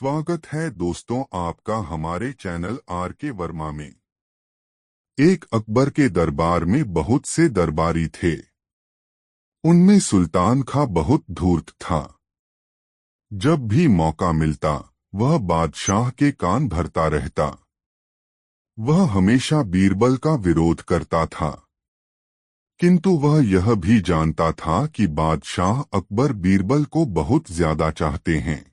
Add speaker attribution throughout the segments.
Speaker 1: स्वागत है दोस्तों आपका हमारे चैनल आर के वर्मा में। एक अकबर के दरबार में बहुत से दरबारी थे। उनमें सुल्तान खां बहुत धूर्त था। जब भी मौका मिलता वह बादशाह के कान भरता रहता। वह हमेशा बीरबल का विरोध करता था, किंतु वह यह भी जानता था कि बादशाह अकबर बीरबल को बहुत ज्यादा चाहते हैं।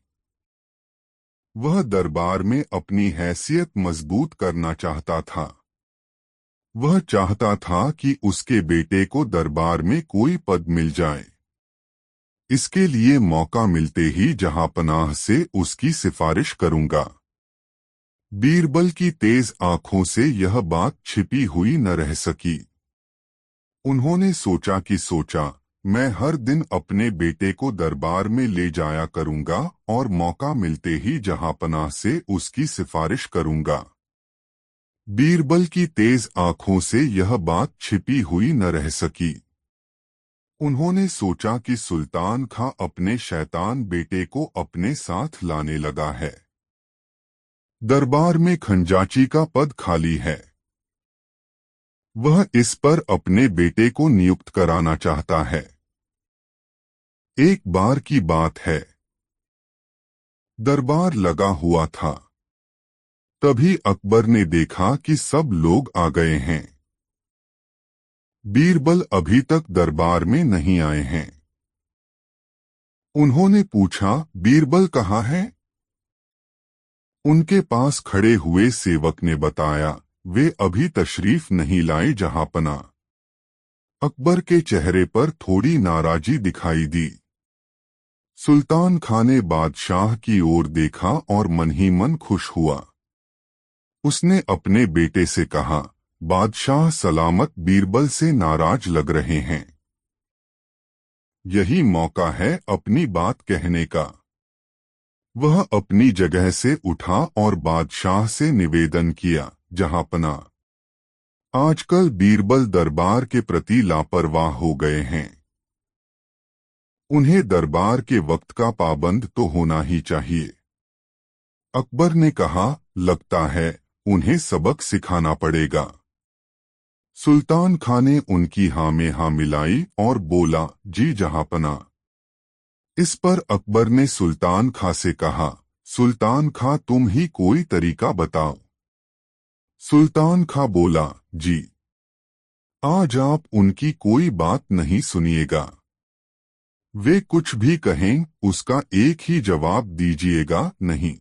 Speaker 1: वह दरबार में अपनी हैसियत मजबूत करना चाहता था। वह चाहता था कि उसके बेटे को दरबार में कोई पद मिल जाए। इसके लिए मौका मिलते ही जहांपनाह से उसकी सिफारिश करूंगा। बीरबल की तेज आंखों से यह बात छिपी हुई न रह सकी। उन्होंने सोचा, मैं हर दिन अपने बेटे को दरबार में ले जाया करूंगा और मौका मिलते ही जहांपनाह से उसकी सिफारिश करूंगा। बीरबल की तेज आंखों से यह बात छिपी हुई न रह सकी। उन्होंने सोचा कि सुल्तान खां अपने शैतान बेटे को अपने साथ लाने लगा है। दरबार में खंजाची का पद खाली है। वह इस पर अपने बेटे को नियुक्त कराना चाहता है। एक बार की बात है, दरबार लगा हुआ था। तभी अकबर ने देखा कि सब लोग आ गए हैं। बीरबल अभी तक दरबार में नहीं आए हैं। उन्होंने पूछा, बीरबल कहाँ है? उनके पास खड़े हुए सेवक ने बताया, वे अभी तशरीफ नहीं लाए जहांपना। अकबर के चेहरे पर थोड़ी नाराजी दिखाई दी। सुल्तान खां ने बादशाह की ओर देखा और मन ही मन खुश हुआ। उसने अपने बेटे से कहा, बादशाह सलामत बीरबल से नाराज लग रहे हैं। यही मौका है अपनी बात कहने का। वह अपनी जगह से उठा और बादशाह से निवेदन किया, जहांपना, आजकल बीरबल दरबार के प्रति लापरवाह हो गए हैं। उन्हें दरबार के वक्त का पाबंद तो होना ही चाहिए। अकबर ने कहा, लगता है उन्हें सबक सिखाना पड़ेगा। सुल्तान खां ने उनकी हाँ में हाँ मिलाई और बोला, जी जहांपना। इस पर अकबर ने सुल्तान खां से कहा, सुल्तान खां तुम ही कोई तरीका बताओ। सुल्तान खां बोला, जी, आज आप उनकी कोई बात नहीं सुनिएगा। वे कुछ भी कहें उसका एक ही जवाब दीजिएगा, नहीं।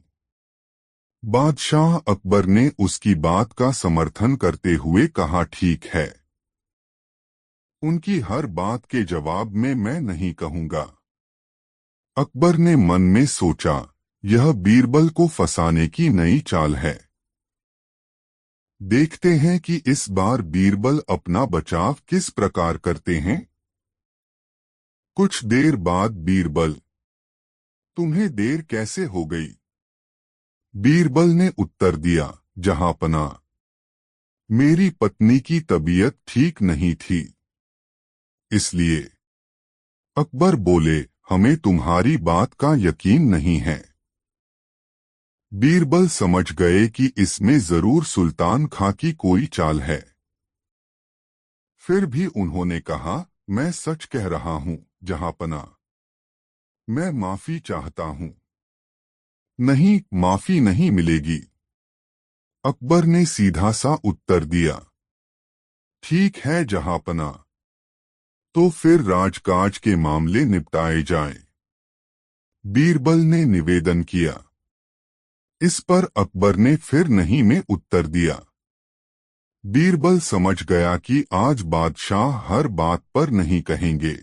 Speaker 1: बादशाह अकबर ने उसकी बात का समर्थन करते हुए कहा, ठीक है। उनकी हर बात के जवाब में मैं नहीं कहूंगा। अकबर ने मन में सोचा, यह बीरबल को फंसाने की नई चाल है। देखते हैं कि इस बार बीरबल अपना बचाव किस प्रकार करते हैं। कुछ देर बाद बीरबल, तुम्हें देर कैसे हो गई? बीरबल ने उत्तर दिया, जहांपना, मेरी पत्नी की तबीयत ठीक नहीं थी, इसलिए। अकबर बोले, हमें तुम्हारी बात का यकीन नहीं है। बीरबल समझ गए कि इसमें जरूर सुल्तान खां की कोई चाल है। फिर भी उन्होंने कहा, मैं सच कह रहा हूं, जहांपना। मैं माफी चाहता हूं। नहीं, माफी नहीं मिलेगी। अकबर ने सीधा सा उत्तर दिया। ठीक है जहांपना, तो फिर राजकाज के मामले निपटाए जाएं। बीरबल ने निवेदन किया। इस पर अकबर ने फिर नहीं में उत्तर दिया। बीरबल समझ गया कि आज बादशाह हर बात पर नहीं कहेंगे।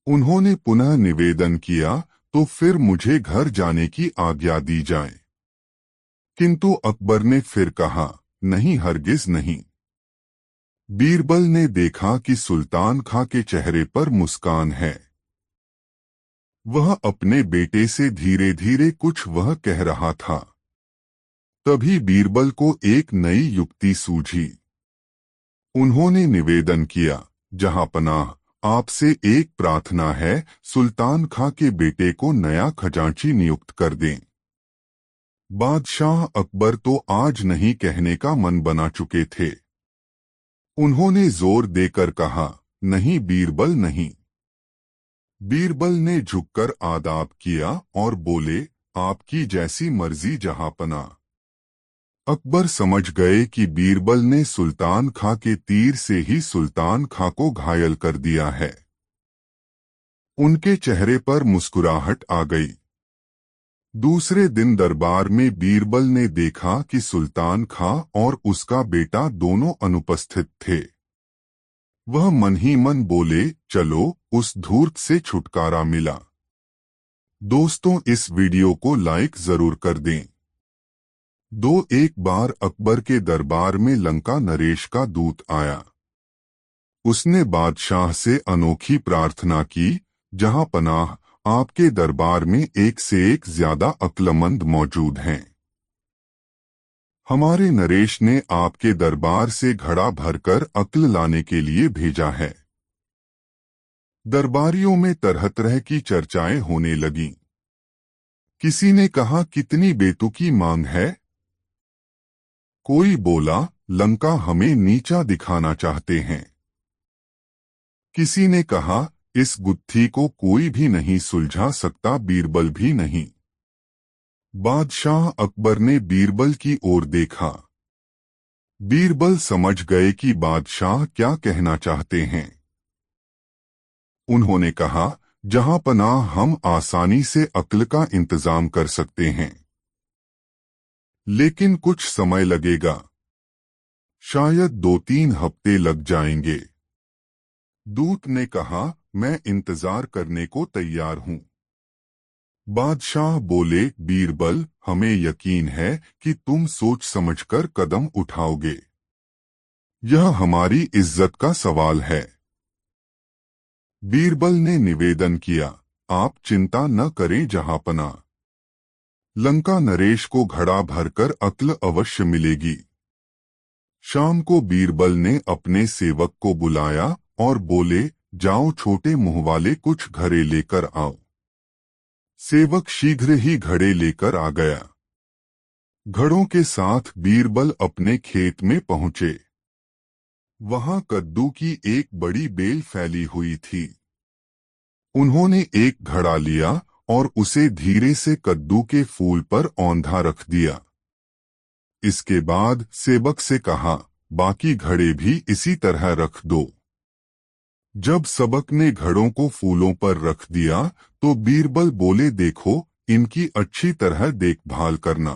Speaker 1: उन्होंने पुनः निवेदन किया, तो फिर मुझे घर जाने की आज्ञा दी जाए। किंतु अकबर ने फिर कहा, नहीं, हरगिज नहीं। बीरबल ने देखा कि सुल्तान खां के चेहरे पर मुस्कान है। वह अपने बेटे से धीरे धीरे कुछ वह कह रहा था। तभी बीरबल को एक नई युक्ति सूझी। उन्होंने निवेदन किया, जहांपनाह, आपसे एक प्रार्थना है, सुल्तान खां के बेटे को नया खजांची नियुक्त कर दें। बादशाह अकबर तो आज नहीं कहने का मन बना चुके थे। उन्होंने जोर देकर कहा, नहीं बीरबल नहीं। बीरबल ने झुककर आदाब किया और बोले, आपकी जैसी मर्जी जहांपना। अकबर समझ गए कि बीरबल ने सुल्तान खां के तीर से ही सुल्तान खां को घायल कर दिया है। उनके चेहरे पर मुस्कुराहट आ गई। दूसरे दिन दरबार में बीरबल ने देखा कि सुल्तान खां और उसका बेटा दोनों अनुपस्थित थे। वह मन ही मन बोले, चलो उस धूर्त से छुटकारा मिला। दोस्तों, इस वीडियो को लाइक जरूर कर दें। एक बार अकबर के दरबार में लंका नरेश का दूत आया। उसने बादशाह से अनोखी प्रार्थना की, जहां पनाह, आपके दरबार में एक से एक ज्यादा अक्लमंद मौजूद हैं। हमारे नरेश ने आपके दरबार से घड़ा भरकर अक्ल लाने के लिए भेजा है। दरबारियों में तरह तरह की चर्चाएं होने लगीं। किसी ने कहा, कितनी बेतुकी मांग है। कोई बोला, लंका हमें नीचा दिखाना चाहते हैं। किसी ने कहा, इस गुत्थी को कोई भी नहीं सुलझा सकता, बीरबल भी नहीं। बादशाह अकबर ने बीरबल की ओर देखा। बीरबल समझ गए कि बादशाह क्या कहना चाहते हैं। उन्होंने कहा, जहां पनाह, हम आसानी से अक्ल का इंतजाम कर सकते हैं, लेकिन कुछ समय लगेगा। शायद 2-3 हफ्ते लग जाएंगे। दूत ने कहा, मैं इंतजार करने को तैयार हूं। बादशाह बोले, बीरबल, हमें यकीन है कि तुम सोच समझकर कदम उठाओगे। यह हमारी इज्जत का सवाल है। बीरबल ने निवेदन किया, आप चिंता न करें जहांपना। लंका नरेश को घड़ा भरकर अक्ल अवश्य मिलेगी। शाम को बीरबल ने अपने सेवक को बुलाया और बोले, जाओ छोटे मुंह वाले कुछ घड़े लेकर आओ। सेवक शीघ्र ही घड़े लेकर आ गया। घड़ों के साथ बीरबल अपने खेत में पहुंचे। वहां कद्दू की एक बड़ी बेल फैली हुई थी। उन्होंने एक घड़ा लिया और उसे धीरे से कद्दू के फूल पर औंधा रख दिया। इसके बाद सेवक से कहा, बाकी घड़े भी इसी तरह रख दो। जब सबक ने घड़ों को फूलों पर रख दिया तो बीरबल बोले, देखो, इनकी अच्छी तरह देखभाल करना।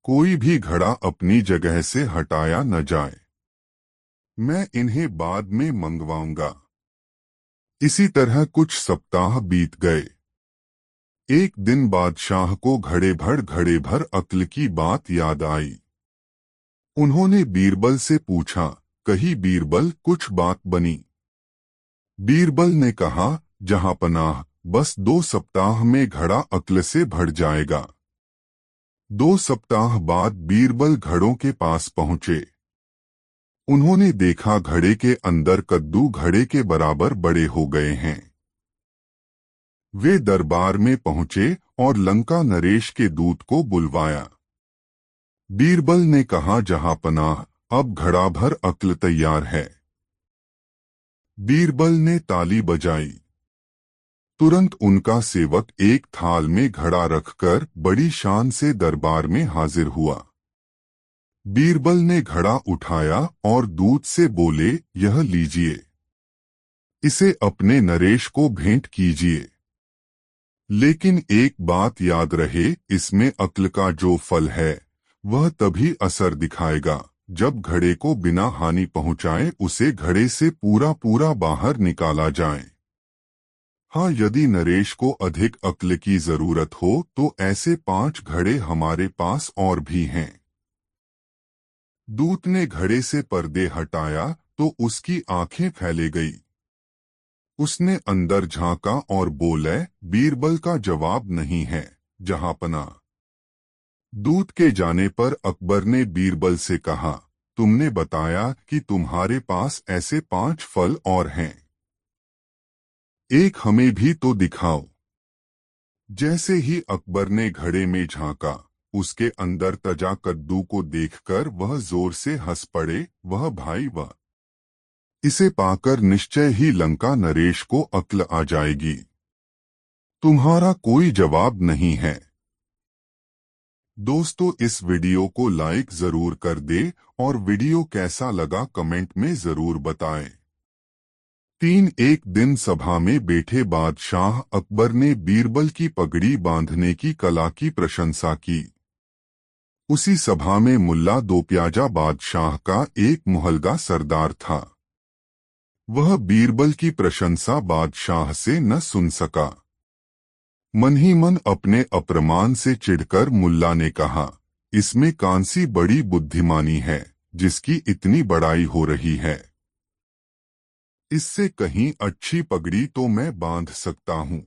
Speaker 1: कोई भी घड़ा अपनी जगह से हटाया न जाए। मैं इन्हें बाद में मंगवाऊंगा। इसी तरह कुछ सप्ताह बीत गए। एक दिन बादशाह को घड़े भर अक्ल की बात याद आई। उन्होंने बीरबल से पूछा, कही बीरबल, कुछ बात बनी? बीरबल ने कहा, जहांपनाह, बस 2 सप्ताह में घड़ा अक्ल से भर जाएगा। 2 सप्ताह बाद बीरबल घड़ों के पास पहुंचे। उन्होंने देखा घड़े के अंदर कद्दू घड़े के बराबर बड़े हो गए हैं। वे दरबार में पहुंचे और लंका नरेश के दूत को बुलवाया। बीरबल ने कहा, जहांपनाह, अब घड़ा भर अक्ल तैयार है। बीरबल ने ताली बजाई। तुरंत उनका सेवक एक थाल में घड़ा रखकर बड़ी शान से दरबार में हाजिर हुआ। बीरबल ने घड़ा उठाया और दूत से बोले, यह लीजिए। इसे अपने नरेश को भेंट कीजिए। लेकिन एक बात याद रहे, इसमें अक्ल का जो फल है वह तभी असर दिखाएगा जब घड़े को बिना हानि पहुंचाए उसे घड़े से पूरा बाहर निकाला जाए। हाँ, यदि नरेश को अधिक अक्ल की जरूरत हो तो ऐसे 5 घड़े हमारे पास और भी हैं। दूत ने घड़े से पर्दे हटाया तो उसकी आंखें फैले गई। उसने अंदर झांका और बोले, बीरबल का जवाब नहीं है, जहांपना। दूत के जाने पर अकबर ने बीरबल से कहा, तुमने बताया कि तुम्हारे पास ऐसे 5 फल और हैं। एक हमें भी तो दिखाओ। जैसे ही अकबर ने घड़े में झांका, उसके अंदर तजा कद्दू को देखकर वह जोर से हंस पड़े। वह भाई वह इसे पाकर निश्चय ही लंका नरेश को अक्ल आ जाएगी। तुम्हारा कोई जवाब नहीं है। दोस्तों, इस वीडियो को लाइक जरूर कर दे और वीडियो कैसा लगा कमेंट में जरूर बताएं। एक दिन सभा में बैठे बादशाह अकबर ने बीरबल की पगड़ी बांधने की कला की प्रशंसा की। उसी सभा में मुल्ला दोप्याजा बादशाह का एक मुहलगा सरदार था। वह बीरबल की प्रशंसा बादशाह से न सुन सका। मन ही मन अपने अप्रमाण से चिढ़कर मुल्ला ने कहा, इसमें कौन सी बड़ी बुद्धिमानी है जिसकी इतनी बड़ाई हो रही है। इससे कहीं अच्छी पगड़ी तो मैं बांध सकता हूँ।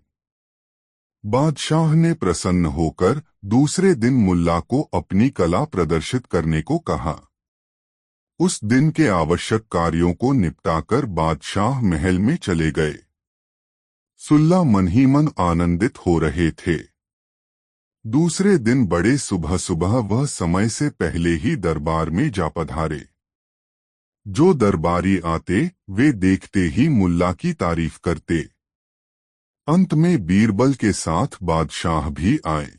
Speaker 1: बादशाह ने प्रसन्न होकर दूसरे दिन मुल्ला को अपनी कला प्रदर्शित करने को कहा। उस दिन के आवश्यक कार्यों को निपटाकर बादशाह महल में चले गए। सुल्ला मन ही मन आनंदित हो रहे थे। दूसरे दिन बड़े सुबह सुबह वह समय से पहले ही दरबार में जा पधारे। जो दरबारी आते वे देखते ही मुल्ला की तारीफ करते। अंत में बीरबल के साथ बादशाह भी आए।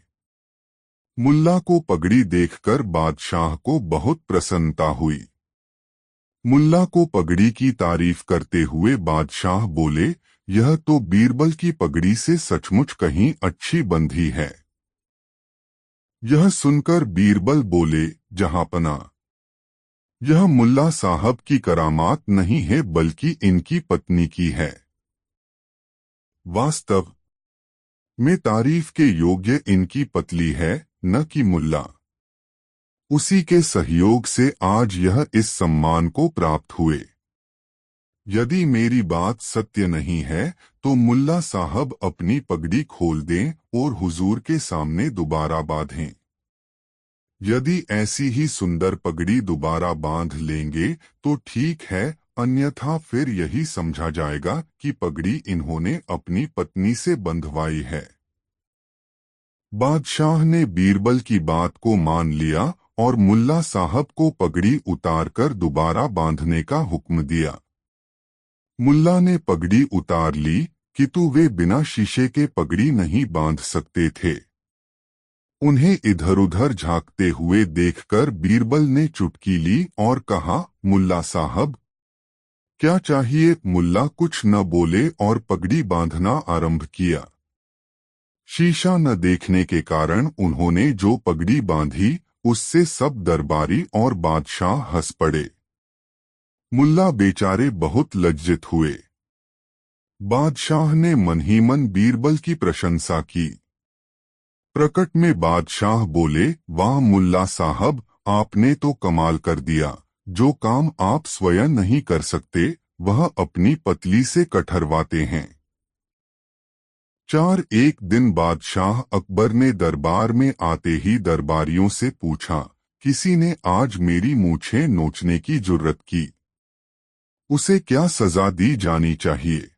Speaker 1: मुल्ला को पगड़ी देखकर बादशाह को बहुत प्रसन्नता हुई। मुल्ला को पगड़ी की तारीफ करते हुए बादशाह बोले, यह तो बीरबल की पगड़ी से सचमुच कहीं अच्छी बंधी है। यह सुनकर बीरबल बोले, जहांपना, यह मुल्ला साहब की करामात नहीं है बल्कि इनकी पत्नी की है। वास्तव में तारीफ के योग्य इनकी पतली है, न कि मुल्ला। उसी के सहयोग से आज यह इस सम्मान को प्राप्त हुए। यदि मेरी बात सत्य नहीं है तो मुल्ला साहब अपनी पगड़ी खोल दें और हुजूर के सामने दोबारा बांधें। यदि ऐसी ही सुंदर पगड़ी दोबारा बांध लेंगे तो ठीक है, अन्यथा फिर यही समझा जाएगा कि पगड़ी इन्होंने अपनी पत्नी से बंधवाई है। बादशाह ने बीरबल की बात को मान लिया और मुल्ला साहब को पगड़ी उतारकर दोबारा बांधने का हुक्म दिया। मुल्ला ने पगड़ी उतार ली, किंतु वे बिना शीशे के पगड़ी नहीं बांध सकते थे। उन्हें इधर उधर झांकते हुए देखकर बीरबल ने चुटकी ली और कहा, मुल्ला साहब क्या चाहिए। मुल्ला कुछ न बोले और पगड़ी बांधना आरंभ किया। शीशा न देखने के कारण उन्होंने जो पगड़ी बांधी उससे सब दरबारी और बादशाह हंस पड़े। मुल्ला बेचारे बहुत लज्जित हुए। बादशाह ने मन ही मन बीरबल की प्रशंसा की। प्रकट में बादशाह बोले, वाह मुल्ला साहब, आपने तो कमाल कर दिया। जो काम आप स्वयं नहीं कर सकते वह अपनी पतली से कठरवाते हैं। एक दिन बादशाह अकबर ने दरबार में आते ही दरबारियों से पूछा, किसी ने आज मेरी मूछें नोचने की जुर्रत की, उसे क्या सजा दी जानी चाहिए।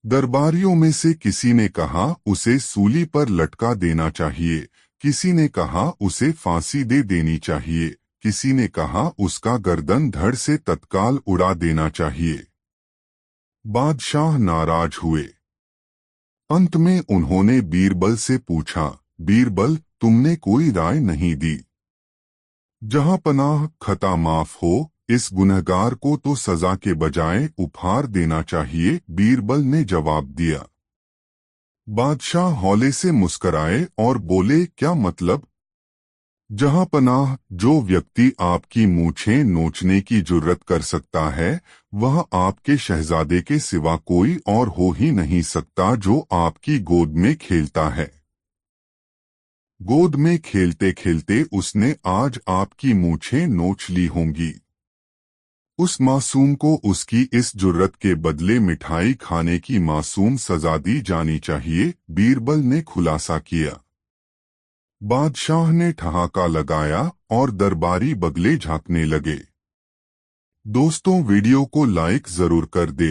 Speaker 1: दरबारियों में से किसी ने कहा उसे सूली पर लटका देना चाहिए, किसी ने कहा उसे फांसी दे देनी चाहिए, किसी ने कहा उसका गर्दन धड़ से तत्काल उड़ा देना चाहिए। बादशाह नाराज हुए। अंत में उन्होंने बीरबल से पूछा, बीरबल तुमने कोई राय नहीं दी। जहां पनाह, खता माफ हो, इस गुनहगार को तो सजा के बजाय उपहार देना चाहिए, बीरबल ने जवाब दिया। बादशाह हौले से मुस्कराए और बोले, क्या मतलब। जहां पनाह, जो व्यक्ति आपकी मूछें नोचने की जुर्रत कर सकता है वह आपके शहजादे के सिवा कोई और हो ही नहीं सकता जो आपकी गोद में खेलता है। गोद में खेलते खेलते उसने आज आपकी मूछें नोच ली होंगी। उस मासूम को उसकी इस जुर्रत के बदले मिठाई खाने की मासूम सजा दी जानी चाहिए, बीरबल ने खुलासा किया। बादशाह ने ठहाका लगाया और दरबारी बगले झांकने लगे। दोस्तों, वीडियो को लाइक जरूर कर दे।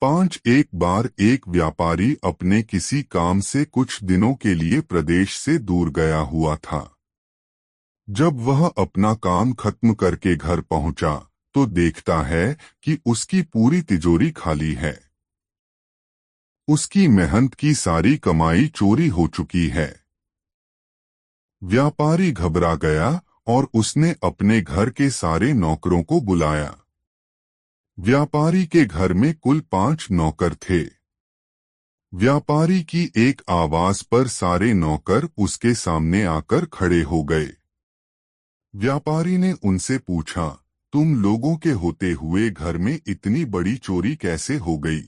Speaker 1: एक बार एक व्यापारी अपने किसी काम से कुछ दिनों के लिए प्रदेश से दूर गया हुआ था। जब वह अपना काम खत्म करके घर पहुंचा तो देखता है कि उसकी पूरी तिजोरी खाली है। उसकी मेहनत की सारी कमाई चोरी हो चुकी है। व्यापारी घबरा गया और उसने अपने घर के सारे नौकरों को बुलाया। व्यापारी के घर में कुल 5 नौकर थे। व्यापारी की एक आवाज पर सारे नौकर उसके सामने आकर खड़े हो गए। व्यापारी ने उनसे पूछा, तुम लोगों के होते हुए घर में इतनी बड़ी चोरी कैसे हो गई?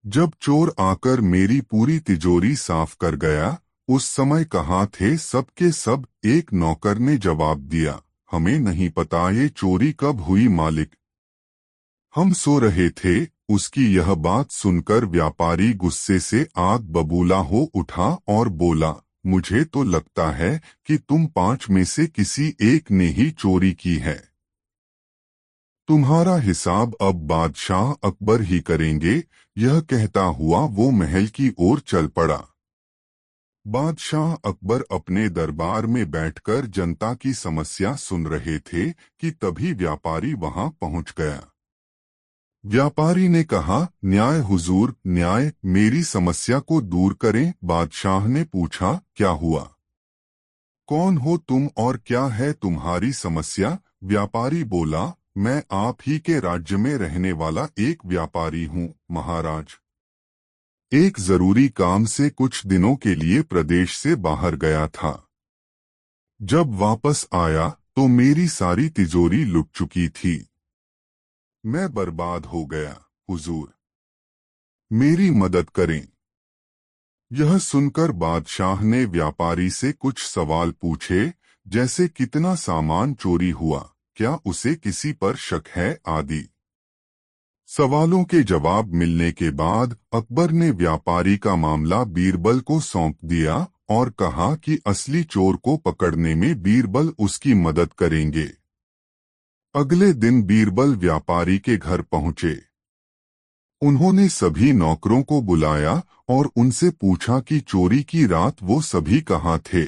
Speaker 1: जब चोर आकर मेरी पूरी तिजोरी साफ कर गया, उस समय कहाँ थे सब के सब? एक नौकर ने जवाब दिया, हमें नहीं पता ये चोरी कब हुई मालिक। हम सो रहे थे। उसकी यह बात सुनकर व्यापारी गुस्से से आग बबूला हो उठा और बोला, मुझे तो लगता है कि तुम 5 में से किसी एक ने ही चोरी की है। तुम्हारा हिसाब अब बादशाह अकबर ही करेंगे। यह कहता हुआ वो महल की ओर चल पड़ा। बादशाह अकबर अपने दरबार में बैठकर जनता की समस्या सुन रहे थे कि तभी व्यापारी वहां पहुंच गया। व्यापारी ने कहा, न्याय हुजूर, न्याय, मेरी समस्या को दूर करें। बादशाह ने पूछा, क्या हुआ? कौन हो तुम और क्या है तुम्हारी समस्या? व्यापारी बोला, मैं आप ही के राज्य में रहने वाला एक व्यापारी हूँ महाराज। एक जरूरी काम से कुछ दिनों के लिए प्रदेश से बाहर गया था। जब वापस आया तो मेरी सारी तिजोरी लुट चुकी थी। मैं बर्बाद हो गया। हुजूर, मेरी मदद करें। यह सुनकर बादशाह ने व्यापारी से कुछ सवाल पूछे, जैसे कितना सामान चोरी हुआ, क्या उसे किसी पर शक है आदि। सवालों के जवाब मिलने के बाद अकबर ने व्यापारी का मामला बीरबल को सौंप दिया और कहा कि असली चोर को पकड़ने में बीरबल उसकी मदद करेंगे। अगले दिन बीरबल व्यापारी के घर पहुंचे। उन्होंने सभी नौकरों को बुलाया और उनसे पूछा कि चोरी की रात वो सभी कहाँ थे।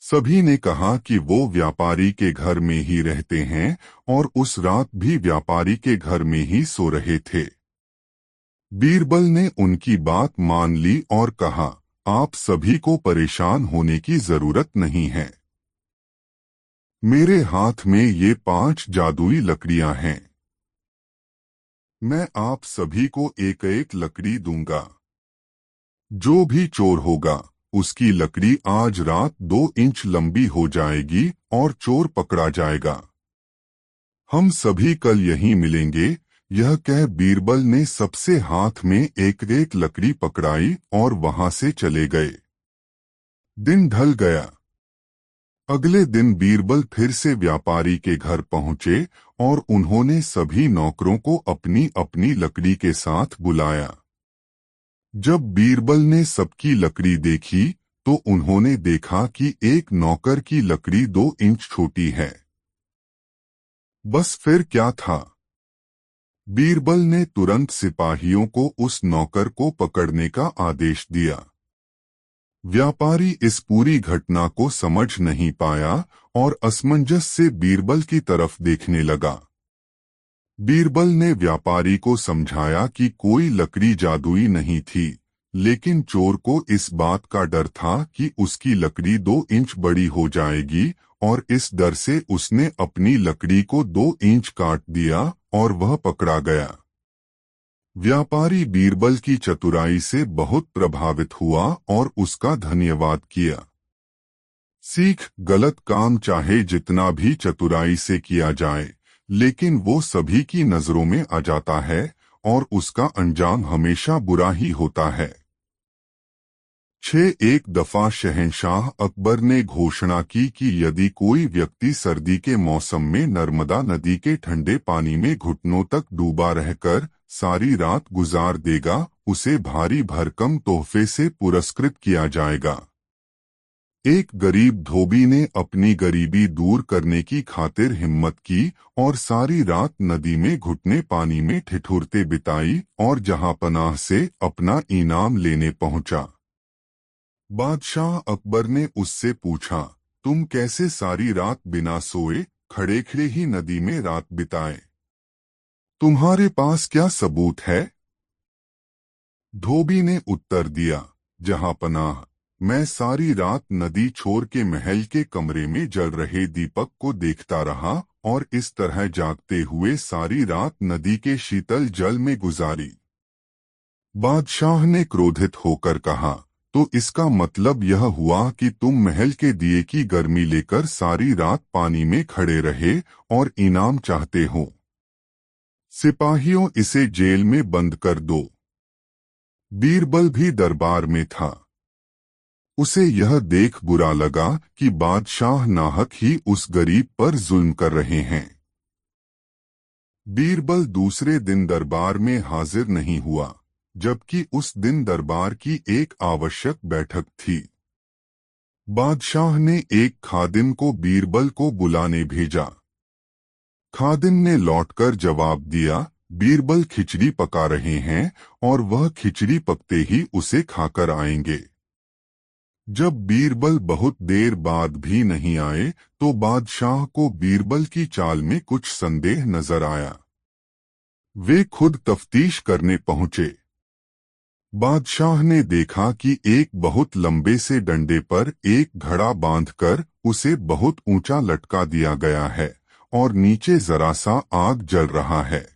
Speaker 1: सभी ने कहा कि वो व्यापारी के घर में ही रहते हैं और उस रात भी व्यापारी के घर में ही सो रहे थे। बीरबल ने उनकी बात मान ली और कहा, आप सभी को परेशान होने की जरूरत नहीं है। मेरे हाथ में ये 5 जादुई लकड़ियां हैं। मैं आप सभी को एक एक लकड़ी दूंगा। जो भी चोर होगा उसकी लकड़ी आज रात 2 इंच लंबी हो जाएगी और चोर पकड़ा जाएगा। हम सभी कल यहीं मिलेंगे। यह कह बीरबल ने सबसे हाथ में एक एक लकड़ी पकड़ाई और वहां से चले गए। दिन ढल गया। अगले दिन बीरबल फिर से व्यापारी के घर पहुंचे और उन्होंने सभी नौकरों को अपनी अपनी लकड़ी के साथ बुलाया। जब बीरबल ने सबकी लकड़ी देखी तो उन्होंने देखा कि एक नौकर की लकड़ी 2 इंच छोटी है। बस फिर क्या था? बीरबल ने तुरंत सिपाहियों को उस नौकर को पकड़ने का आदेश दिया। व्यापारी इस पूरी घटना को समझ नहीं पाया और असमंजस से बीरबल की तरफ देखने लगा। बीरबल ने व्यापारी को समझाया कि कोई लकड़ी जादुई नहीं थी, लेकिन चोर को इस बात का डर था कि उसकी लकड़ी 2 इंच बड़ी हो जाएगी और इस डर से उसने अपनी लकड़ी को 2 इंच काट दिया और वह पकड़ा गया। व्यापारी बीरबल की चतुराई से बहुत प्रभावित हुआ और उसका धन्यवाद किया। सीख, गलत काम चाहे जितना भी चतुराई से किया जाए, लेकिन वो सभी की नजरों में आ जाता है और उसका अंजाम हमेशा बुरा ही होता है। 6 एक दफा शहंशाह अकबर ने घोषणा की कि यदि कोई व्यक्ति सर्दी के मौसम में नर्मदा नदी के ठंडे पानी में घुटनों तक डूबा रहकर सारी रात गुजार देगा, उसे भारी भरकम तोहफे से पुरस्कृत किया जाएगा। एक गरीब धोबी ने अपनी गरीबी दूर करने की खातिर हिम्मत की और सारी रात नदी में घुटने पानी में ठिठुरते बिताई और जहांपनाह से अपना इनाम लेने पहुंचा। बादशाह अकबर ने उससे पूछा, तुम कैसे सारी रात बिना सोए खड़े खड़े ही नदी में रात बिताए? तुम्हारे पास क्या सबूत है? धोबी ने उत्तर दिया, जहांपनाह, मैं सारी रात नदी छोर के महल के कमरे में जल रहे दीपक को देखता रहा और इस तरह जागते हुए सारी रात नदी के शीतल जल में गुजारी। बादशाह ने क्रोधित होकर कहा, तो इसका मतलब यह हुआ कि तुम महल के दिए की गर्मी लेकर सारी रात पानी में खड़े रहे और इनाम चाहते हो। सिपाहियों, इसे जेल में बंद कर दो। बीरबल भी दरबार में था। उसे यह देख बुरा लगा कि बादशाह नाहक ही उस गरीब पर जुल्म कर रहे हैं। बीरबल दूसरे दिन दरबार में हाजिर नहीं हुआ, जबकि उस दिन दरबार की एक आवश्यक बैठक थी। बादशाह ने एक खादिम को बीरबल को बुलाने भेजा। खादिम ने लौटकर जवाब दिया, बीरबल खिचड़ी पका रहे हैं और वह खिचड़ी पकते ही उसे खाकर आएंगे। जब बीरबल बहुत देर बाद भी नहीं आए तो बादशाह को बीरबल की चाल में कुछ संदेह नजर आया। वे खुद तफ्तीश करने पहुंचे। बादशाह ने देखा कि एक बहुत लंबे से डंडे पर एक घड़ा बांधकर उसे बहुत ऊंचा लटका दिया गया है और नीचे जरा सा आग जल रहा है।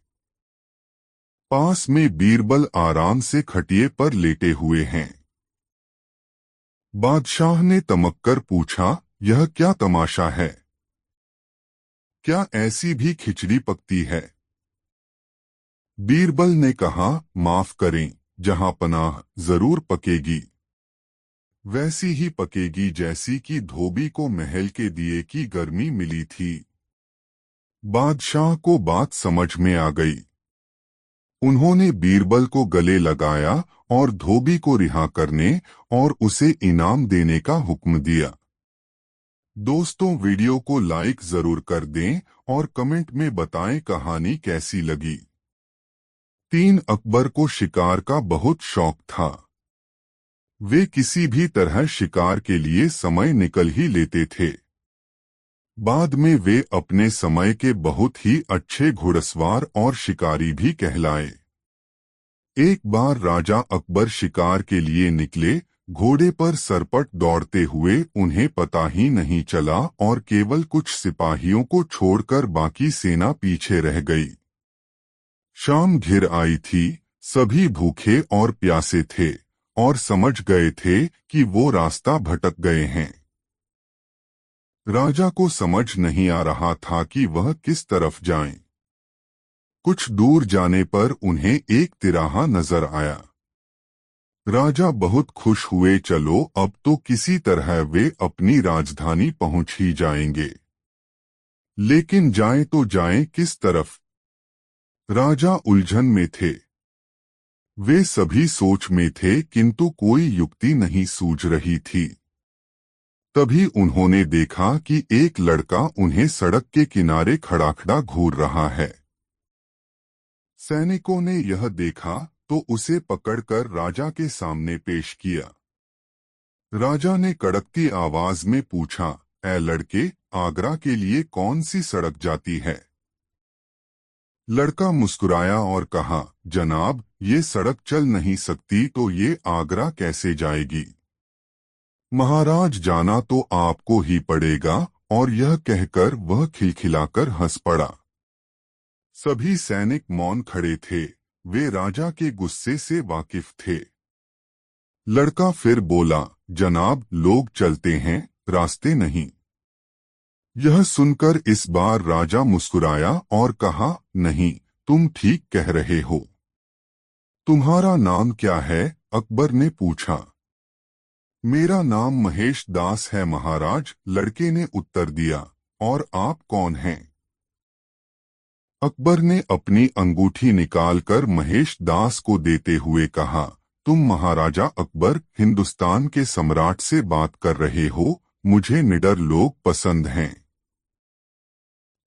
Speaker 1: पास में बीरबल आराम से खटिए पर लेटे हुए हैं। बादशाह ने तमक्कर पूछा, यह क्या तमाशा है? क्या ऐसी भी खिचड़ी पकती है? बीरबल ने कहा, माफ करें जहांपनाह, जरूर पकेगी। वैसी ही पकेगी जैसी कि धोबी को महल के दिए की गर्मी मिली थी। बादशाह को बात समझ में आ गई। उन्होंने बीरबल को गले लगाया और धोबी को रिहा करने और उसे इनाम देने का हुक्म दिया। दोस्तों, वीडियो को लाइक जरूर कर दें और कमेंट में बताएं कहानी कैसी लगी। 3 अकबर को शिकार का बहुत शौक था। वे किसी भी तरह शिकार के लिए समय निकल ही लेते थे। बाद में वे अपने समय के बहुत ही अच्छे घुड़सवार और शिकारी भी कहलाए। एक बार राजा अकबर शिकार के लिए निकले। घोड़े पर सरपट दौड़ते हुए उन्हें पता ही नहीं चला और केवल कुछ सिपाहियों को छोड़कर बाकी सेना पीछे रह गई। शाम घिर आई थी। सभी भूखे और प्यासे थे और समझ गए थे कि वो रास्ता भटक गए हैं। राजा को समझ नहीं आ रहा था कि वह किस तरफ जाएं। कुछ दूर जाने पर उन्हें एक तिराहा नजर आया। राजा बहुत खुश हुए, चलो अब तो किसी तरह वे अपनी राजधानी पहुंच ही जाएंगे। लेकिन जाएं तो जाएं किस तरफ? राजा उलझन में थे। वे सभी सोच में थे किंतु कोई युक्ति नहीं सूझ रही थी। तभी उन्होंने देखा कि एक लड़का उन्हें सड़क के किनारे खड़ा खड़ा घूर रहा है। सैनिकों ने यह देखा तो उसे पकड़कर राजा के सामने पेश किया। राजा ने कड़कती आवाज में पूछा, ऐ लड़के, आगरा के लिए कौन सी सड़क जाती है? लड़का मुस्कुराया और कहा, जनाब, ये सड़क चल नहीं सकती तो ये आगरा कैसे जाएगी? महाराज, जाना तो आपको ही पड़ेगा। और यह कहकर वह खिलखिलाकर हंस पड़ा। सभी सैनिक मौन खड़े थे। वे राजा के गुस्से से वाकिफ थे। लड़का फिर बोला, जनाब, लोग चलते हैं, रास्ते नहीं। यह सुनकर इस बार राजा मुस्कुराया और कहा, नहीं, तुम ठीक कह रहे हो। तुम्हारा नाम क्या है? अकबर ने पूछा। मेरा नाम महेश दास है महाराज, लड़के ने उत्तर दिया। और आप कौन हैं? अकबर ने अपनी अंगूठी निकालकर महेश दास को देते हुए कहा, तुम महाराजा अकबर हिंदुस्तान के सम्राट से बात कर रहे हो। मुझे निडर लोग पसंद हैं।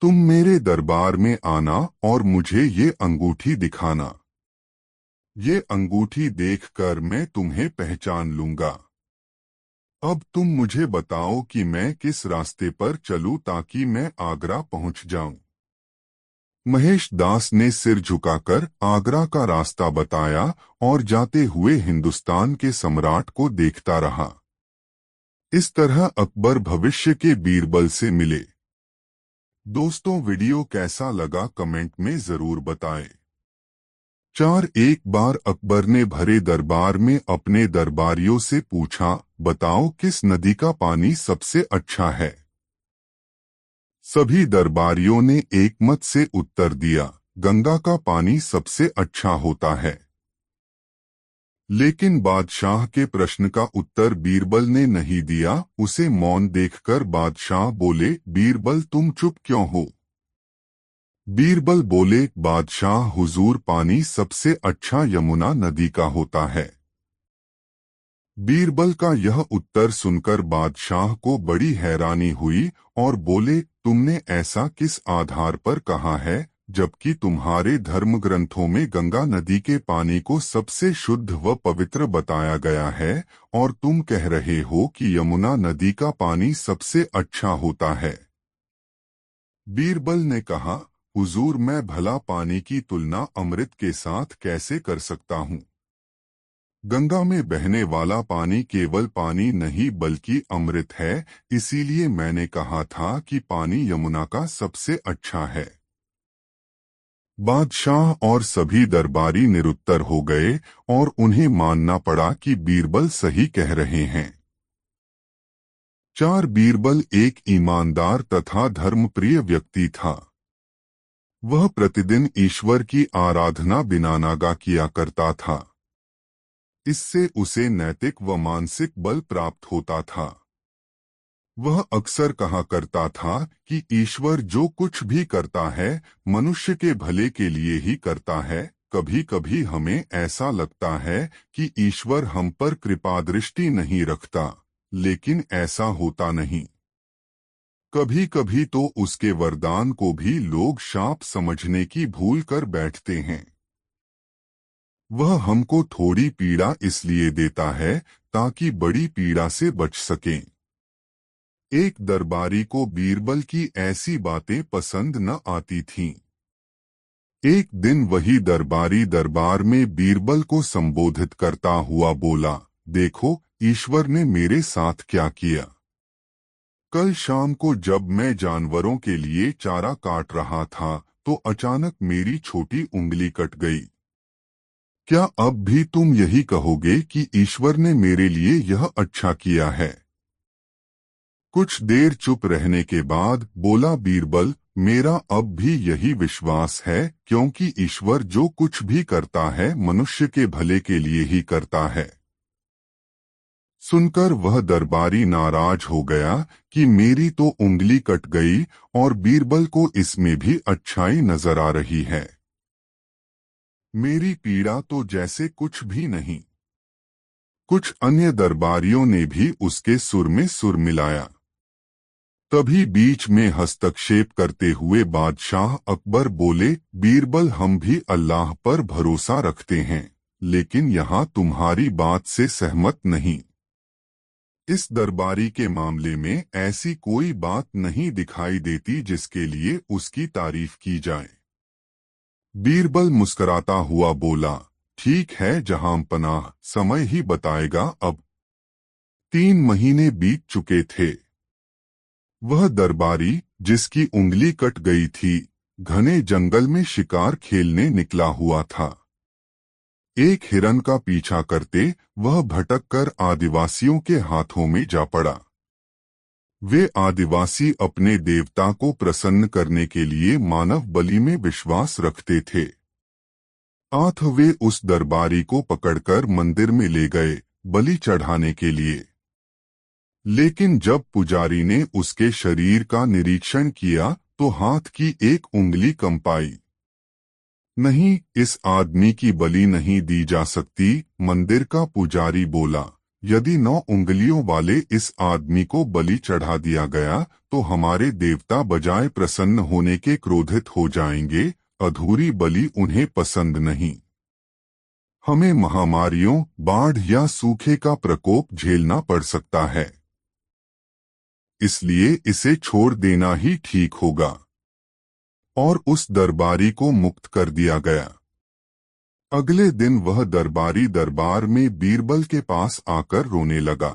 Speaker 1: तुम मेरे दरबार में आना और मुझे ये अंगूठी दिखाना। ये अंगूठी देखकर मैं तुम्हें पहचान लूंगा। अब तुम मुझे बताओ कि मैं किस रास्ते पर चलूं ताकि मैं आगरा पहुंच जाऊं। महेश दास ने सिर झुकाकर आगरा का रास्ता बताया और जाते हुए हिंदुस्तान के सम्राट को देखता रहा। इस तरह अकबर भविष्य के बीरबल से मिले। दोस्तों, वीडियो कैसा लगा कमेंट में जरूर बताएं। 4 एक बार अकबर ने भरे दरबार में अपने दरबारियों से पूछा, बताओ किस नदी का पानी सबसे अच्छा है। सभी दरबारियों ने एक मत से उत्तर दिया, गंगा का पानी सबसे अच्छा होता है। लेकिन बादशाह के प्रश्न का उत्तर बीरबल ने नहीं दिया। उसे मौन देखकर बादशाह बोले, बीरबल तुम चुप क्यों हो। बीरबल बोले, बादशाह हुजूर पानी सबसे अच्छा यमुना नदी का होता है। बीरबल का यह उत्तर सुनकर बादशाह को बड़ी हैरानी हुई और बोले, तुमने ऐसा किस आधार पर कहा है, जबकि तुम्हारे धर्म ग्रंथों में गंगा नदी के पानी को सबसे शुद्ध व पवित्र बताया गया है और तुम कह रहे हो कि यमुना नदी का पानी सबसे अच्छा होता है। बीरबल ने कहा, हुजूर मैं भला पानी की तुलना अमृत के साथ कैसे कर सकता हूँ। गंगा में बहने वाला पानी केवल पानी नहीं बल्कि अमृत है, इसीलिए मैंने कहा था कि पानी यमुना का सबसे अच्छा है। बादशाह और सभी दरबारी निरुत्तर हो गए और उन्हें मानना पड़ा कि बीरबल सही कह रहे हैं। 4 बीरबल एक ईमानदार तथा धर्मप्रिय व्यक्ति था। वह प्रतिदिन ईश्वर की आराधना बिना नागा किया करता था। इससे उसे नैतिक व मानसिक बल प्राप्त होता था। वह अक्सर कहा करता था कि ईश्वर जो कुछ भी करता है मनुष्य के भले के लिए ही करता है। कभी कभी हमें ऐसा लगता है कि ईश्वर हम पर कृपा दृष्टि नहीं रखता, लेकिन ऐसा होता नहीं। कभी कभी तो उसके वरदान को भी लोग शाप समझने की भूल कर बैठते हैं। वह हमको थोड़ी पीड़ा इसलिए देता है ताकि बड़ी पीड़ा से बच सकें। एक दरबारी को बीरबल की ऐसी बातें पसंद न आती थीं। एक दिन वही दरबारी दरबार में बीरबल को संबोधित करता हुआ बोला, देखो ईश्वर ने मेरे साथ क्या किया। कल शाम को जब मैं जानवरों के लिए चारा काट रहा था तो अचानक मेरी छोटी उंगली कट गई। क्या अब भी तुम यही कहोगे कि ईश्वर ने मेरे लिए यह अच्छा किया है। कुछ देर चुप रहने के बाद बोला बीरबल, मेरा अब भी यही विश्वास है क्योंकि ईश्वर जो कुछ भी करता है मनुष्य के भले के लिए ही करता है। सुनकर वह दरबारी नाराज हो गया कि मेरी तो उंगली कट गई और बीरबल को इसमें भी अच्छाई नजर आ रही है। मेरी पीड़ा तो जैसे कुछ भी नहीं। कुछ अन्य दरबारियों ने भी उसके सुर में सुर मिलाया। तभी बीच में हस्तक्षेप करते हुए बादशाह अकबर बोले, बीरबल हम भी अल्लाह पर भरोसा रखते हैं, लेकिन यहाँ तुम्हारी बात से सहमत नहीं। इस दरबारी के मामले में ऐसी कोई बात नहीं दिखाई देती जिसके लिए उसकी तारीफ की जाए। बीरबल मुस्कुराता हुआ बोला, ठीक है जहां पनाह, समय ही बताएगा। अब 3 महीने बीत चुके थे। वह दरबारी जिसकी उंगली कट गई थी घने जंगल में शिकार खेलने निकला हुआ था। एक हिरन का पीछा करते वह भटककर आदिवासियों के हाथों में जा पड़ा। वे आदिवासी अपने देवता को प्रसन्न करने के लिए मानव बलि में विश्वास रखते थे। आठ वे उस दरबारी को पकड़कर मंदिर में ले गए बलि चढ़ाने के लिए। लेकिन जब पुजारी ने उसके शरीर का निरीक्षण किया तो हाथ की एक उंगली कम पाई। नहीं, इस आदमी की बलि नहीं दी जा सकती। मंदिर का पुजारी बोला, यदि 9 उंगलियों वाले इस आदमी को बलि चढ़ा दिया गया तो हमारे देवता बजाय प्रसन्न होने के क्रोधित हो जाएंगे। अधूरी बलि उन्हें पसंद नहीं। हमें महामारियों, बाढ़ या सूखे का प्रकोप झेलना पड़ सकता है, इसलिए इसे छोड़ देना ही ठीक होगा। और उस दरबारी को मुक्त कर दिया गया। अगले दिन वह दरबारी दरबार में बीरबल के पास आकर रोने लगा।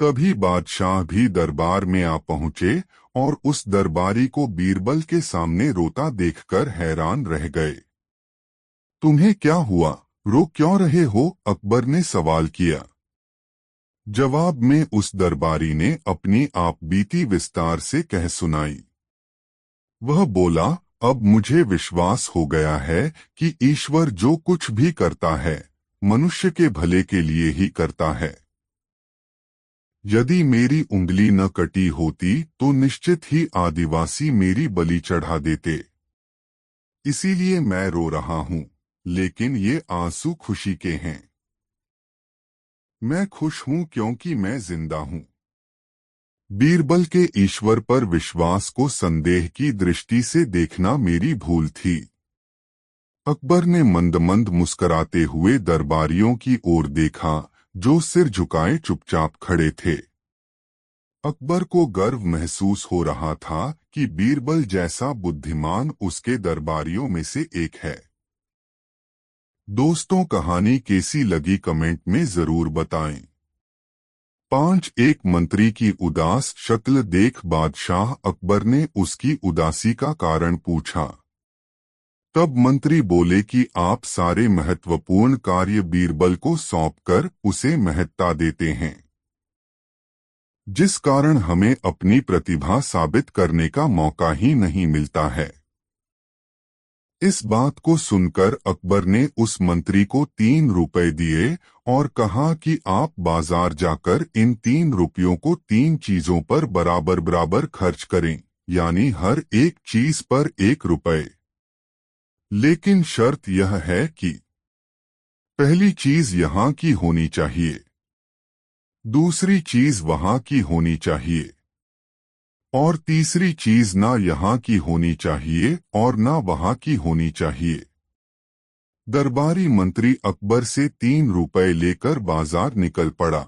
Speaker 1: तभी बादशाह भी दरबार में आ पहुंचे और उस दरबारी को बीरबल के सामने रोता देखकर हैरान रह गए। तुम्हें क्या हुआ, रो क्यों रहे हो? अकबर ने सवाल किया। जवाब में उस दरबारी ने अपनी आप बीती विस्तार से कह सुनाई। वह बोला, अब मुझे विश्वास हो गया है कि ईश्वर जो कुछ भी करता है मनुष्य के भले के लिए ही करता है। यदि मेरी उंगली न कटी होती तो निश्चित ही आदिवासी मेरी बलि चढ़ा देते। इसीलिए मैं रो रहा हूं, लेकिन ये आंसू खुशी के हैं। मैं खुश हूं क्योंकि मैं जिंदा हूं। बीरबल के ईश्वर पर विश्वास को संदेह की दृष्टि से देखना मेरी भूल थी। अकबर ने मंद मंद मुस्कराते हुए दरबारियों की ओर देखा, जो सिर झुकाए चुपचाप खड़े थे। अकबर को गर्व महसूस हो रहा था कि बीरबल जैसा बुद्धिमान उसके दरबारियों में से एक है। दोस्तों, कहानी कैसी लगी कमेंट में जरूर बताएं। 5 एक मंत्री की उदास शक्ल देख बादशाह अकबर ने उसकी उदासी का कारण पूछा। तब मंत्री बोले कि आप सारे महत्वपूर्ण कार्य बीरबल को सौंपकर उसे महत्ता देते हैं, जिस कारण हमें अपनी प्रतिभा साबित करने का मौका ही नहीं मिलता है। इस बात को सुनकर अकबर ने उस मंत्री को 3 रुपए दिए और कहा कि आप बाजार जाकर इन 3 रुपयों को 3 चीजों पर बराबर बराबर खर्च करें, यानी हर एक चीज पर 1 रुपए। लेकिन शर्त यह है कि पहली चीज यहाँ की होनी चाहिए, दूसरी चीज वहाँ की होनी चाहिए और तीसरी चीज ना यहाँ की होनी चाहिए और ना वहाँ की होनी चाहिए। दरबारी मंत्री अकबर से 3 रुपए लेकर बाजार निकल पड़ा।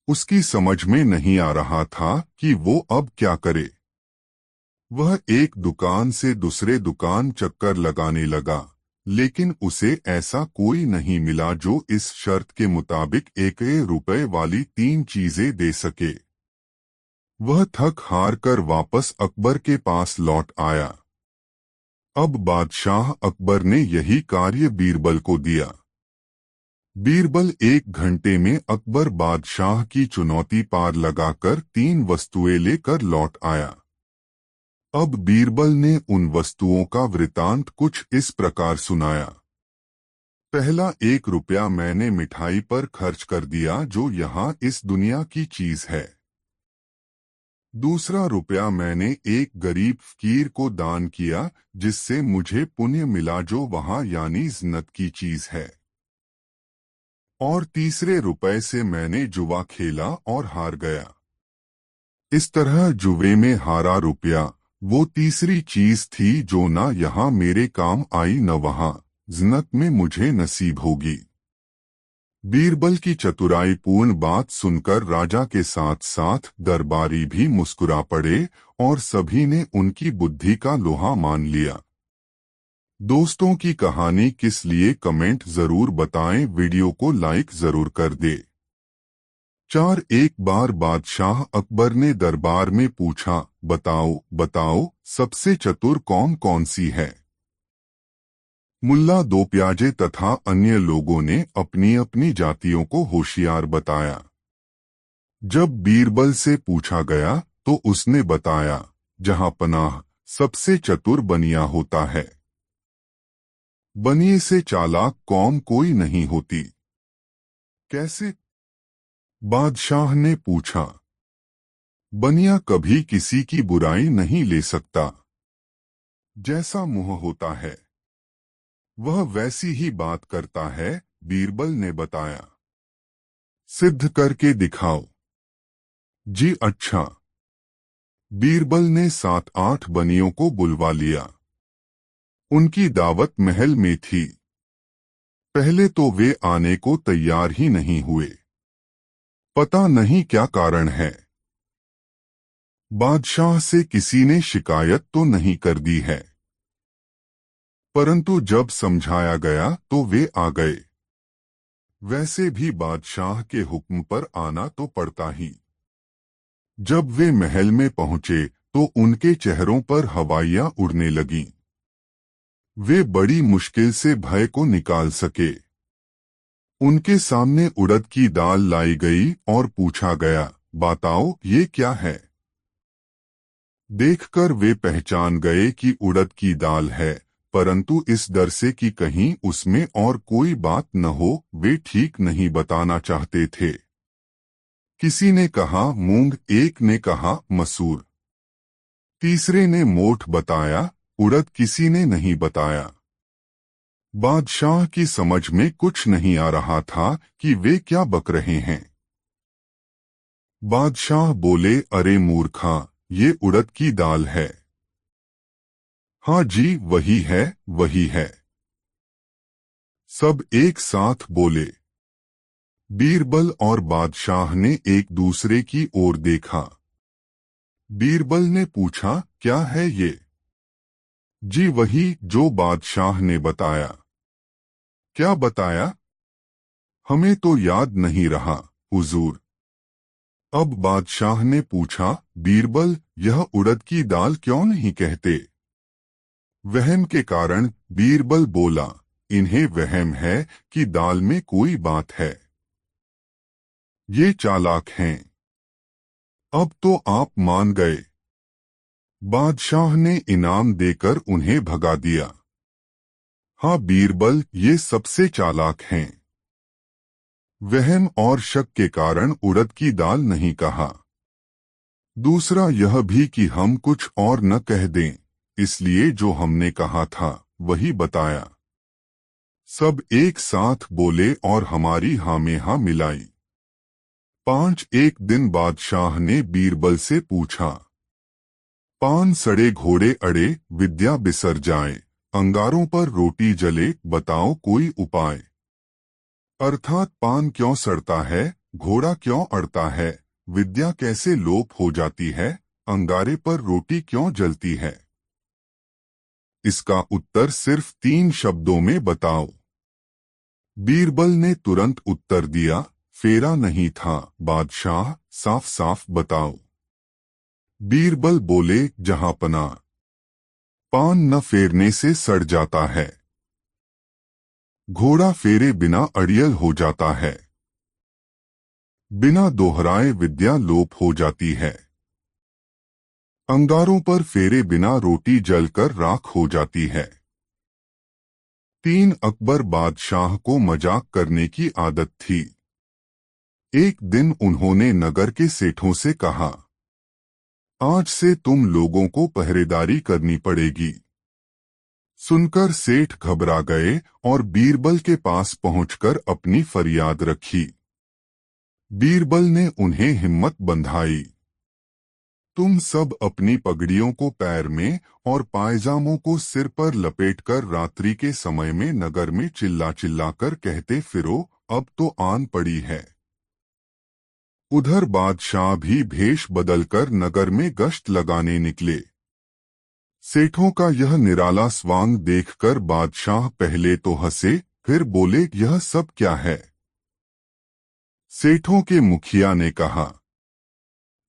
Speaker 1: उसकी समझ में नहीं आ रहा था कि वो अब क्या करे। वह एक दुकान से दूसरे दुकान चक्कर लगाने लगा, लेकिन उसे ऐसा कोई नहीं मिला जो इस शर्त के मुताबिक 1 रुपए वाली 3 चीजें दे सके। वह थक हार कर वापस अकबर के पास लौट आया। अब बादशाह अकबर ने यही कार्य बीरबल को दिया। बीरबल 1 घंटे में अकबर बादशाह की चुनौती पार लगाकर 3 वस्तुएं लेकर लौट आया। अब बीरबल ने उन वस्तुओं का वृतांत कुछ इस प्रकार सुनाया। पहला 1 रुपया मैंने मिठाई पर खर्च कर दिया जो यहाँ इस दुनिया की चीज है। दूसरा रुपया मैंने एक गरीब फकीर को दान किया जिससे मुझे पुण्य मिला जो वहाँ यानी जन्नत की चीज है। और तीसरे रुपए से मैंने जुआ खेला और हार गया। इस तरह जुए में हारा रुपया वो तीसरी चीज थी जो ना यहाँ मेरे काम आई न वहाँ जन्नत में मुझे नसीब होगी। बीरबल की चतुराईपूर्ण बात सुनकर राजा के साथ साथ दरबारी भी मुस्कुरा पड़े और सभी ने उनकी बुद्धि का लोहा मान लिया। दोस्तों की कहानी किस लिए कमेंट जरूर बताएं, वीडियो को लाइक जरूर कर दे। 4 एक बार बादशाह अकबर ने दरबार में पूछा, बताओ बताओ सबसे चतुर कौन कौन सी है? मुल्ला दो प्याजे तथा अन्य लोगों ने अपनी अपनी जातियों को होशियार बताया। जब बीरबल से पूछा गया तो उसने बताया, जहां पनाह सबसे चतुर बनिया होता है। बनिए से चालाक कौम कोई नहीं होती। कैसे? बादशाह ने पूछा। बनिया कभी किसी की बुराई नहीं ले सकता। जैसा मुंह होता है वह वैसी ही बात करता है, बीरबल ने बताया। सिद्ध करके दिखाओ। जी अच्छा। बीरबल ने 7-8 बनियों को बुलवा लिया। उनकी दावत महल में थी। पहले तो वे आने को तैयार ही नहीं हुए। पता नहीं क्या कारण है। बादशाह से किसी ने शिकायत तो नहीं कर दी है, परंतु जब समझाया गया तो वे आ गए। वैसे भी बादशाह के हुक्म पर आना तो पड़ता ही। जब वे महल में पहुंचे तो उनके चेहरों पर हवाइयां उड़ने लगीं। वे बड़ी मुश्किल से भय को निकाल सके। उनके सामने उड़द की दाल लाई गई और पूछा गया, बताओ ये क्या है? देखकर वे पहचान गए कि उड़द की दाल है, परंतु इस डर से कि कहीं उसमें और कोई बात न हो, वे ठीक नहीं बताना चाहते थे। किसी ने कहा मूंग, एक ने कहा मसूर, तीसरे ने मोठ बताया, उड़द किसी ने नहीं बताया। बादशाह की समझ में कुछ नहीं आ रहा था कि वे क्या बक रहे हैं। बादशाह बोले, अरे मूर्खा, ये उड़द की दाल है। हाँ जी, वही है, वही है। सब एक साथ बोले। बीरबल और बादशाह ने एक दूसरे की ओर देखा। बीरबल ने पूछा, क्या है ये? जी वही जो बादशाह ने बताया। क्या बताया? हमें तो याद नहीं रहा, हुजूर। अब बादशाह ने पूछा, बीरबल, यह उड़द की दाल क्यों नहीं कहते? वहम के कारण बीरबल बोला, इन्हें वहम है कि दाल में कोई बात है। ये चालाक हैं। अब तो आप मान गए। बादशाह ने इनाम देकर उन्हें भगा दिया। हाँ बीरबल, ये सबसे चालाक हैं। वहम और शक के कारण उड़द की दाल नहीं कहा। दूसरा यह भी कि हम कुछ और न कह दें, इसलिए जो हमने कहा था वही बताया। सब एक साथ बोले और हमारी हाँ में हाँ मिलाई। 1 दिन बादशाह ने बीरबल से पूछा, 5 सड़े घोड़े अड़े, विद्या बिसर जाए, अंगारों पर रोटी जले, बताओ कोई उपाय। अर्थात पान क्यों सड़ता है, घोड़ा क्यों अड़ता है, विद्या कैसे लोप हो जाती है, अंगारे पर रोटी क्यों जलती है। इसका उत्तर सिर्फ 3 शब्दों में बताओ। बीरबल ने तुरंत उत्तर दिया, फेरा नहीं था बादशाह, साफ साफ बताओ। बीरबल बोले, जहांपना, पान न फेरने से सड़ जाता है, घोड़ा फेरे बिना अड़ियल हो जाता है, बिना दोहराए विद्या लोप हो जाती है, अंगारों पर फेरे बिना रोटी जलकर राख हो जाती है। 3 अकबर बादशाह को मजाक करने की आदत थी। एक दिन उन्होंने नगर के सेठों से कहा, आज से तुम लोगों को पहरेदारी करनी पड़ेगी। सुनकर सेठ घबरा गए और बीरबल के पास पहुंचकर अपनी फरियाद रखी। बीरबल ने उन्हें हिम्मत बंधाई। तुम सब अपनी पगड़ियों को पैर में और पायजामों को सिर पर लपेटकर रात्रि के समय में नगर में चिल्ला चिल्लाकर कहते फिरो, अब तो आन पड़ी है। उधर बादशाह भी भेष बदलकर नगर में गश्त लगाने निकले। सेठों का यह निराला स्वांग देखकर बादशाह पहले तो हंसे, फिर बोले, यह सब क्या है? सेठों के मुखिया ने कहा,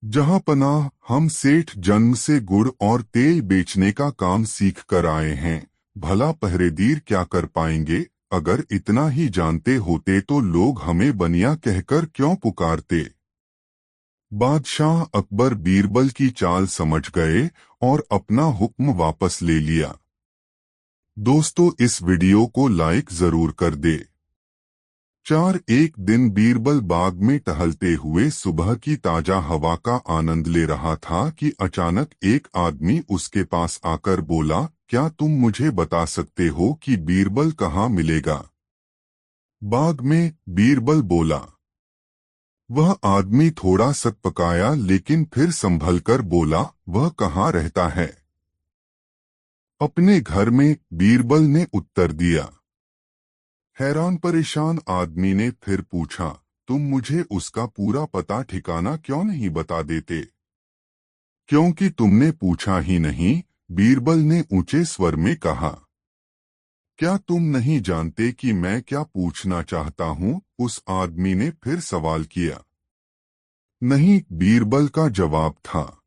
Speaker 1: जहांपनाह, हम सेठ जन्म से गुड़ और तेल बेचने का काम सीख कर आए हैं, भला पहरेदीर क्या कर पाएंगे? अगर इतना ही जानते होते तो लोग हमें बनिया कहकर क्यों पुकारते? बादशाह अकबर बीरबल की चाल समझ गए और अपना हुक्म वापस ले लिया। दोस्तों, इस वीडियो को लाइक जरूर कर दे। 1 दिन बीरबल बाग में टहलते हुए सुबह की ताजा हवा का आनंद ले रहा था कि अचानक एक आदमी उसके पास आकर बोला, क्या तुम मुझे बता सकते हो कि बीरबल कहाँ मिलेगा? बाग में, बीरबल बोला। वह आदमी थोड़ा सकपकाया लेकिन फिर संभल कर बोला, वह कहाँ रहता है? अपने घर में, बीरबल ने उत्तर दिया। हैरान परेशान आदमी ने फिर पूछा, तुम मुझे उसका पूरा पता ठिकाना क्यों नहीं बता देते? क्योंकि तुमने पूछा ही नहीं, बीरबल ने ऊंचे स्वर में कहा। क्या तुम नहीं जानते कि मैं क्या पूछना चाहता हूँ? उस आदमी ने फिर सवाल किया। नहीं, बीरबल का जवाब था।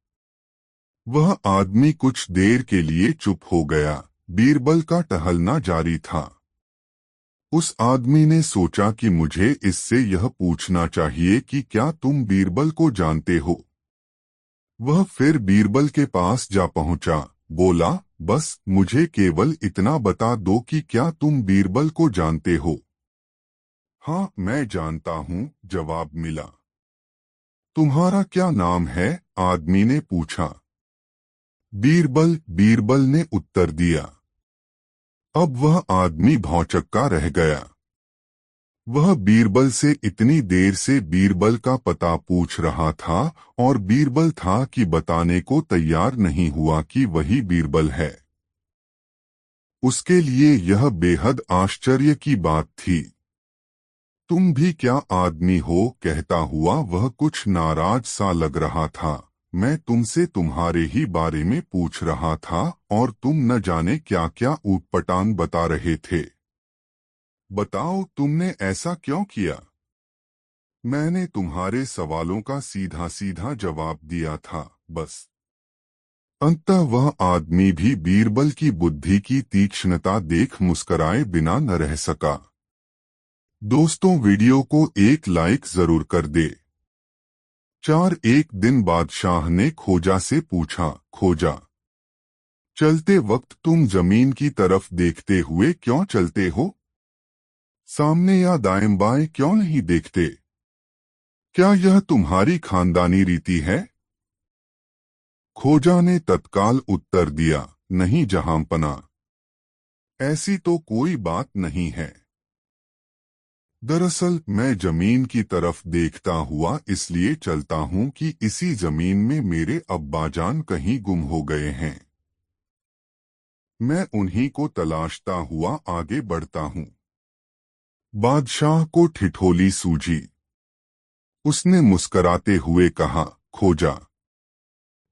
Speaker 1: वह आदमी कुछ देर के लिए चुप हो गया। बीरबल का टहलना जारी था। उस आदमी ने सोचा कि मुझे इससे यह पूछना चाहिए कि क्या तुम बीरबल को जानते हो? वह फिर बीरबल के पास जा पहुंचा, बोला, बस मुझे केवल इतना बता दो कि क्या तुम बीरबल को जानते हो? हाँ, मैं जानता हूँ, जवाब मिला। तुम्हारा क्या नाम है? आदमी ने पूछा। बीरबल, बीरबल ने उत्तर दिया। अब वह आदमी भौंचक्का रह गया। वह बीरबल से इतनी देर से बीरबल का पता पूछ रहा था और बीरबल था कि बताने को तैयार नहीं हुआ कि वही बीरबल है। उसके लिए यह बेहद आश्चर्य की बात थी। तुम भी क्या आदमी हो? कहता हुआ वह कुछ नाराज सा लग रहा था। मैं तुमसे तुम्हारे ही बारे में पूछ रहा था और तुम न जाने क्या क्या ऊटपटांग बता रहे थे। बताओ, तुमने ऐसा क्यों किया? मैंने तुम्हारे सवालों का सीधा सीधा जवाब दिया था, बस। अंततः वह आदमी भी बीरबल की बुद्धि की तीक्ष्णता देख मुस्कराए बिना न रह सका। दोस्तों, वीडियो को एक लाइक जरूर कर दे। एक दिन बादशाह ने खोजा से पूछा, खोजा, चलते वक्त तुम जमीन की तरफ देखते हुए क्यों चलते हो? सामने या दाएं बाएं क्यों नहीं देखते? क्या यह तुम्हारी खानदानी रीति है? खोजा ने तत्काल उत्तर दिया, नहीं जहांपना, ऐसी तो कोई बात नहीं है। दरअसल मैं जमीन की तरफ देखता हुआ इसलिए चलता हूँ कि इसी जमीन में मेरे अब्बाजान कहीं गुम हो गए हैं। मैं उन्हीं को तलाशता हुआ आगे बढ़ता हूँ। बादशाह को ठिठोली सूझी। उसने मुस्कराते हुए कहा, खोजा,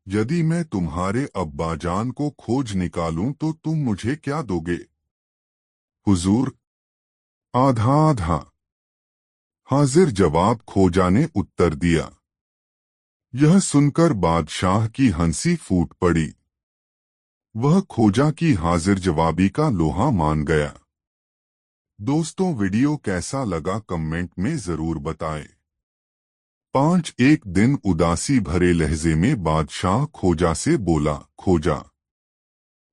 Speaker 1: यदि मैं तुम्हारे अब्बाजान को खोज निकालूं तो तुम मुझे क्या दोगे? हुजूर, आधा आधा। हाजिर जवाब खोजा ने उत्तर दिया। यह सुनकर बादशाह की हंसी फूट पड़ी। वह खोजा की हाजिर जवाबी का लोहा मान गया। दोस्तों, वीडियो कैसा लगा कमेंट में जरूर बताएं। एक दिन उदासी भरे लहजे में बादशाह खोजा से बोला, खोजा,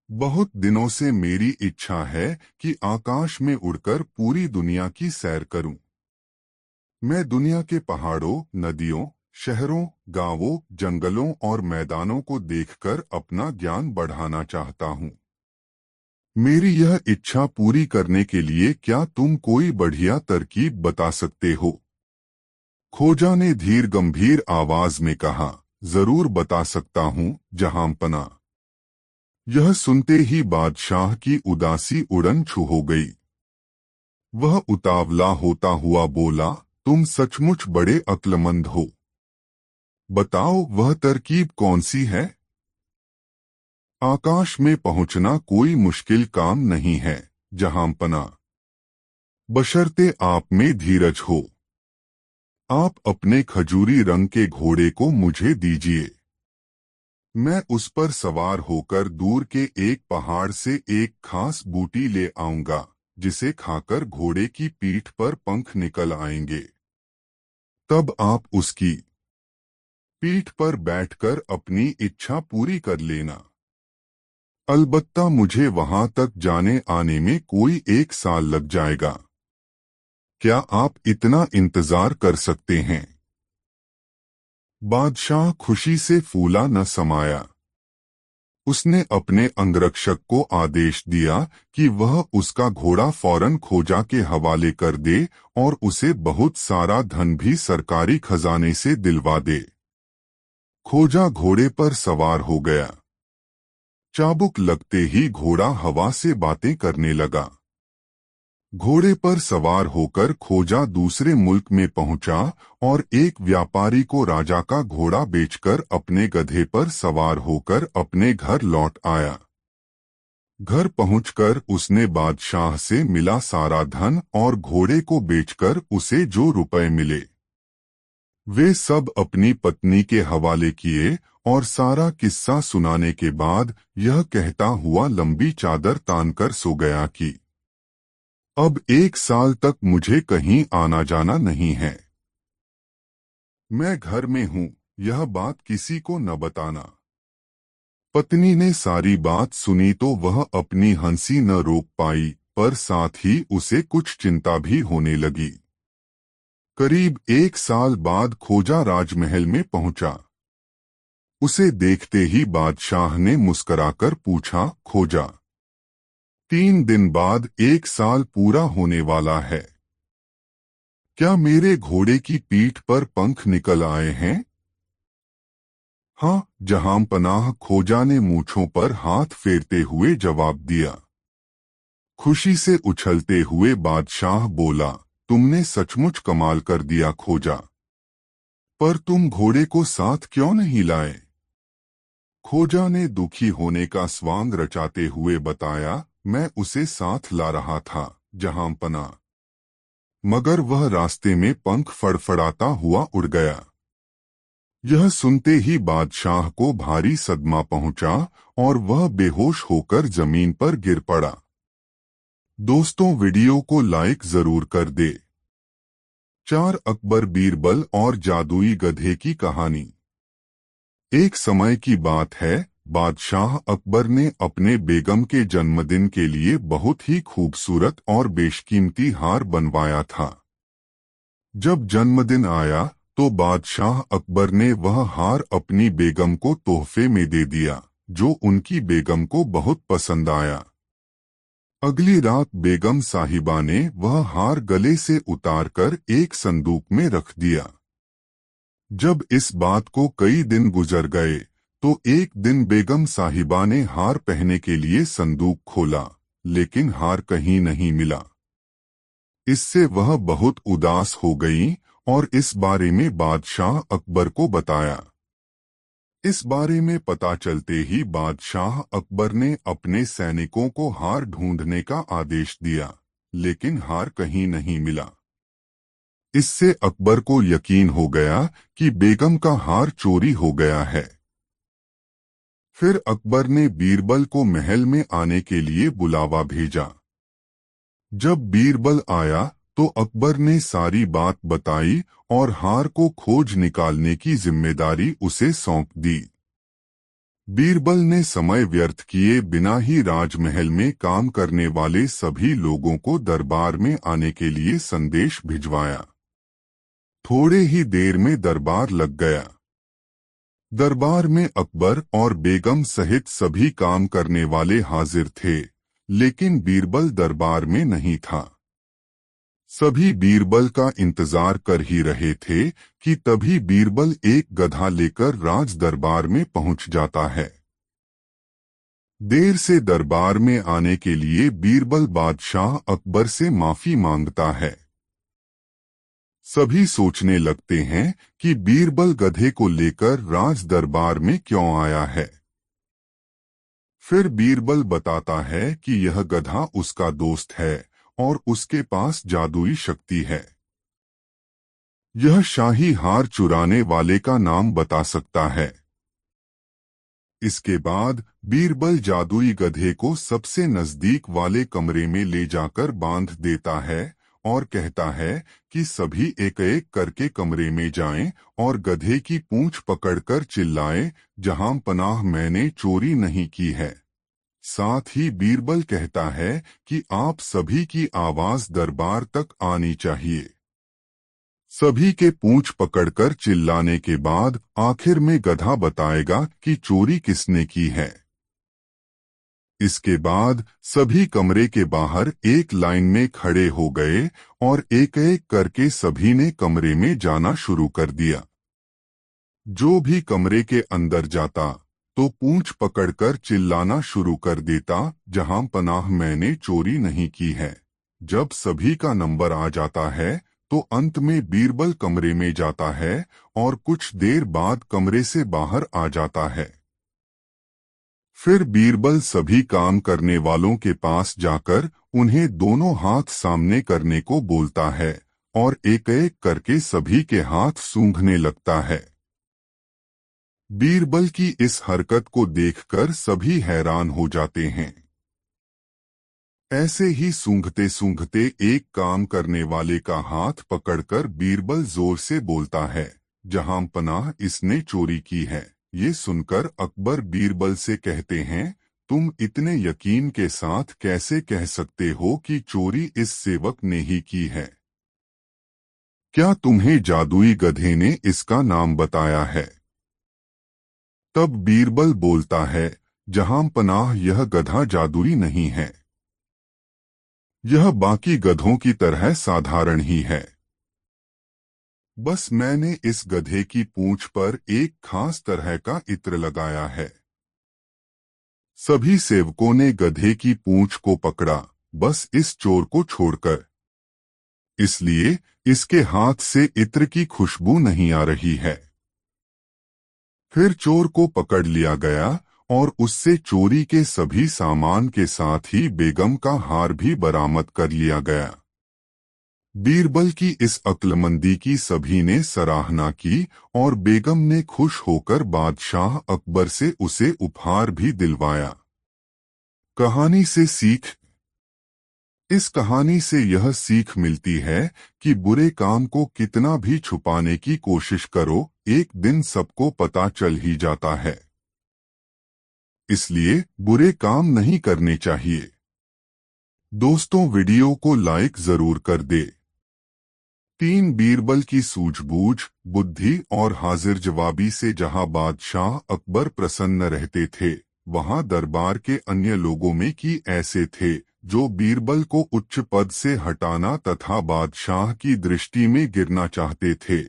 Speaker 1: बहुत दिनों से मेरी इच्छा है कि आकाश में उड़कर पूरी दुनिया की सैर करूं। मैं दुनिया के पहाड़ों, नदियों, शहरों, गांवों, जंगलों और मैदानों को देखकर अपना ज्ञान बढ़ाना चाहता हूं। मेरी यह इच्छा पूरी करने के लिए क्या तुम कोई बढ़िया तरकीब बता सकते हो? खोजा ने धीर गंभीर आवाज में कहा, जरूर बता सकता हूँ, जहांपना। यह सुनते ही बादशाह की उदासी उड़न छू हो गई। वह उतावला होता हुआ बोला, तुम सचमुच बड़े अक्लमंद हो। बताओ, वह तरकीब कौन सी है? आकाश में पहुंचना कोई मुश्किल काम नहीं है, जहांपना, बशर्ते आप में धीरज हो। आप अपने खजूरी रंग के घोड़े को मुझे दीजिए। मैं उस पर सवार होकर दूर के एक पहाड़ से एक खास बूटी ले आऊंगा, जिसे खाकर घोड़े की पीठ पर पंख निकल आएंगे। तब आप उसकी पीठ पर बैठकर अपनी इच्छा पूरी कर लेना। अलबत्ता मुझे वहां तक जाने आने में कोई 1 साल लग जाएगा। क्या आप इतना इंतजार कर सकते हैं? बादशाह खुशी से फूला न समाया। उसने अपने अंगरक्षक को आदेश दिया कि वह उसका घोड़ा फौरन खोजा के हवाले कर दे और उसे बहुत सारा धन भी सरकारी खजाने से दिलवा दे। खोजा घोड़े पर सवार हो गया। चाबुक लगते ही घोड़ा हवा से बातें करने लगा। घोड़े पर सवार होकर खोजा दूसरे मुल्क में पहुंचा और एक व्यापारी को राजा का घोड़ा बेचकर अपने गधे पर सवार होकर अपने घर लौट आया। घर पहुंचकर उसने बादशाह से मिला सारा धन और घोड़े को बेचकर उसे जो रुपए मिले वे सब अपनी पत्नी के हवाले किए और सारा किस्सा सुनाने के बाद यह कहता हुआ लंबी चादर तानकर सो गया कि अब 1 साल तक मुझे कहीं आना जाना नहीं है। मैं घर में हूं, यह बात किसी को न बताना। पत्नी ने सारी बात सुनी तो वह अपनी हंसी न रोक पाई, पर साथ ही उसे कुछ चिंता भी होने लगी। करीब 1 साल बाद खोजा राजमहल में पहुंचा। उसे देखते ही बादशाह ने मुस्कराकर पूछा, खोजा, 3 दिन बाद 1 साल पूरा होने वाला है। क्या मेरे घोड़े की पीठ पर पंख निकल आए हैं? हाँ, जहांपनाह, खोजा ने मूंछों पर हाथ फेरते हुए जवाब दिया। खुशी से उछलते हुए बादशाह बोला, तुमने सचमुच कमाल कर दिया खोजा। पर तुम घोड़े को साथ क्यों नहीं लाए? खोजा ने दुखी होने का स्वांग रचाते हुए बताया, मैं उसे साथ ला रहा था जहांपना, मगर वह रास्ते में पंख फड़फड़ाता हुआ उड़ गया। यह सुनते ही बादशाह को भारी सदमा पहुंचा और वह बेहोश होकर जमीन पर गिर पड़ा। दोस्तों, वीडियो को लाइक जरूर कर दे। 4 अकबर बीरबल और जादुई गधे की कहानी। एक समय की बात है, बादशाह अकबर ने अपने बेगम के जन्मदिन के लिए बहुत ही खूबसूरत और बेशकीमती हार बनवाया था। जब जन्मदिन आया तो बादशाह अकबर ने वह हार अपनी बेगम को तोहफे में दे दिया, जो उनकी बेगम को बहुत पसंद आया। अगली रात बेगम साहिबा ने वह हार गले से उतारकर एक संदूक में रख दिया। जब इस बात को कई दिन गुजर गए तो एक दिन बेगम साहिबा ने हार पहनने के लिए संदूक खोला, लेकिन हार कहीं नहीं मिला। इससे वह बहुत उदास हो गईं और इस बारे में बादशाह अकबर को बताया। इस बारे में पता चलते ही बादशाह अकबर ने अपने सैनिकों को हार ढूंढने का आदेश दिया, लेकिन हार कहीं नहीं मिला। इससे अकबर को यकीन हो गया कि बेगम का हार चोरी हो गया है। फिर अकबर ने बीरबल को महल में आने के लिए बुलावा भेजा। जब बीरबल आया तो अकबर ने सारी बात बताई और हार को खोज निकालने की जिम्मेदारी उसे सौंप दी। बीरबल ने समय व्यर्थ किए बिना ही राजमहल में काम करने वाले सभी लोगों को दरबार में आने के लिए संदेश भिजवाया। थोड़े ही देर में दरबार लग गया। दरबार में अकबर और बेगम सहित सभी काम करने वाले हाजिर थे, लेकिन बीरबल दरबार में नहीं था। सभी बीरबल का इंतजार कर ही रहे थे कि तभी बीरबल एक गधा लेकर राज दरबार में पहुंच जाता है। देर से दरबार में आने के लिए बीरबल बादशाह अकबर से माफी मांगता है। सभी सोचने लगते हैं कि बीरबल गधे को लेकर राज दरबार में क्यों आया है। फिर बीरबल बताता है कि यह गधा उसका दोस्त है और उसके पास जादुई शक्ति है। यह शाही हार चुराने वाले का नाम बता सकता है। इसके बाद बीरबल जादुई गधे को सबसे नजदीक वाले कमरे में ले जाकर बांध देता है और कहता है कि सभी एक एक करके कमरे में जाएं और गधे की पूंछ पकड़कर चिल्लाएं, जहां पनाह, मैंने चोरी नहीं की है। साथ ही बीरबल कहता है कि आप सभी की आवाज दरबार तक आनी चाहिए। सभी के पूंछ पकड़कर चिल्लाने के बाद आखिर में गधा बताएगा कि चोरी किसने की है। इसके बाद सभी कमरे के बाहर एक लाइन में खड़े हो गए और एक एक करके सभी ने कमरे में जाना शुरू कर दिया। जो भी कमरे के अंदर जाता तो पूंछ पकड़कर चिल्लाना शुरू कर देता, जहां पनाह मैंने चोरी नहीं की है। जब सभी का नंबर आ जाता है तो अंत में बीरबल कमरे में जाता है और कुछ देर बाद कमरे से बाहर आ जाता है। फिर बीरबल सभी काम करने वालों के पास जाकर उन्हें दोनों हाथ सामने करने को बोलता है और एक एक करके सभी के हाथ सूंघने लगता है। बीरबल की इस हरकत को देखकर सभी हैरान हो जाते हैं। ऐसे ही सूंघते सूंघते एक काम करने वाले का हाथ पकड़कर बीरबल जोर से बोलता है, जहां पनाह इसने चोरी की है। ये सुनकर अकबर बीरबल से कहते हैं, तुम इतने यकीन के साथ कैसे कह सकते हो कि चोरी इस सेवक ने ही की है? क्या तुम्हें जादुई गधे ने इसका नाम बताया है? तब बीरबल बोलता है, जहां पनाह यह गधा जादुई नहीं है। यह बाकी गधों की तरह साधारण ही है। बस मैंने इस गधे की पूंछ पर एक खास तरह का इत्र लगाया है। सभी सेवकों ने गधे की पूंछ को पकड़ा, बस इस चोर को छोड़कर। इसलिए इसके हाथ से इत्र की खुशबू नहीं आ रही है। फिर चोर को पकड़ लिया गया और उससे चोरी के सभी सामान के साथ ही बेगम का हार भी बरामद कर लिया गया। बीरबल की इस अक्लमंदी की सभी ने सराहना की और बेगम ने खुश होकर बादशाह अकबर से उसे उपहार भी दिलवाया। कहानी से सीख। इस कहानी से यह सीख मिलती है कि बुरे काम को कितना भी छुपाने की कोशिश करो, एक दिन सबको पता चल ही जाता है। इसलिए बुरे काम नहीं करने चाहिए। दोस्तों, वीडियो को लाइक जरूर कर दे। 3 बीरबल की सूझबूझ, बुद्धि और हाजिर जवाबी से जहां बादशाह अकबर प्रसन्न रहते थे, वहां दरबार के अन्य लोगों में की ऐसे थे जो बीरबल को उच्च पद से हटाना तथा बादशाह की दृष्टि में गिरना चाहते थे।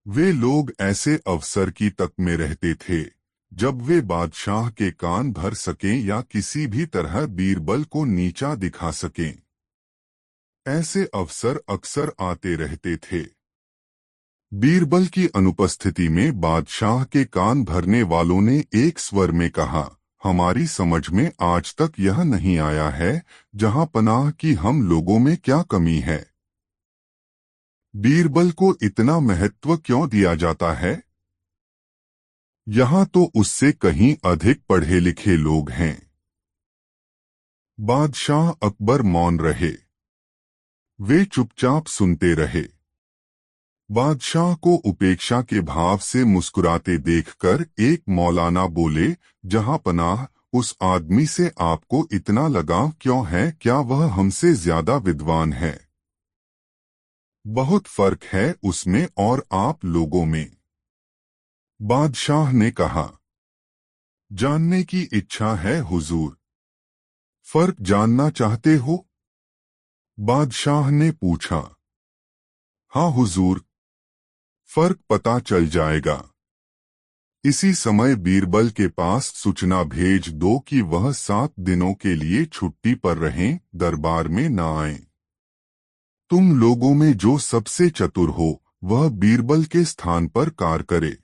Speaker 1: वे लोग ऐसे अवसर की तक में रहते थे जब वे बादशाह के कान भर सकें या किसी भी तरह बीरबल को नीचा दिखा सकें। ऐसे अवसर अक्सर आते रहते थे। बीरबल की अनुपस्थिति में बादशाह के कान भरने वालों ने एक स्वर में कहा, हमारी समझ में आज तक यह नहीं आया है जहां पनाह की हम लोगों में क्या कमी है। बीरबल को इतना महत्व क्यों दिया जाता है? यहाँ तो उससे कहीं अधिक पढ़े लिखे लोग हैं। बादशाह अकबर मौन रहे। वे चुपचाप सुनते रहे। बादशाह को उपेक्षा के भाव से मुस्कुराते देखकर एक मौलाना बोले, जहां पनाह, उस आदमी से आपको इतना लगाव क्यों है? क्या वह हमसे ज्यादा विद्वान है? बहुत फर्क है उसमें और आप लोगों में। बादशाह ने कहा, जानने की इच्छा है हुजूर। फर्क जानना चाहते हो? बादशाह ने पूछा। हाँ हुजूर, फर्क पता चल जाएगा। इसी समय बीरबल के पास सूचना भेज दो कि वह 7 दिनों के लिए छुट्टी पर रहें, दरबार में न आएं। तुम लोगों में जो सबसे चतुर हो वह बीरबल के स्थान पर कार्य करे।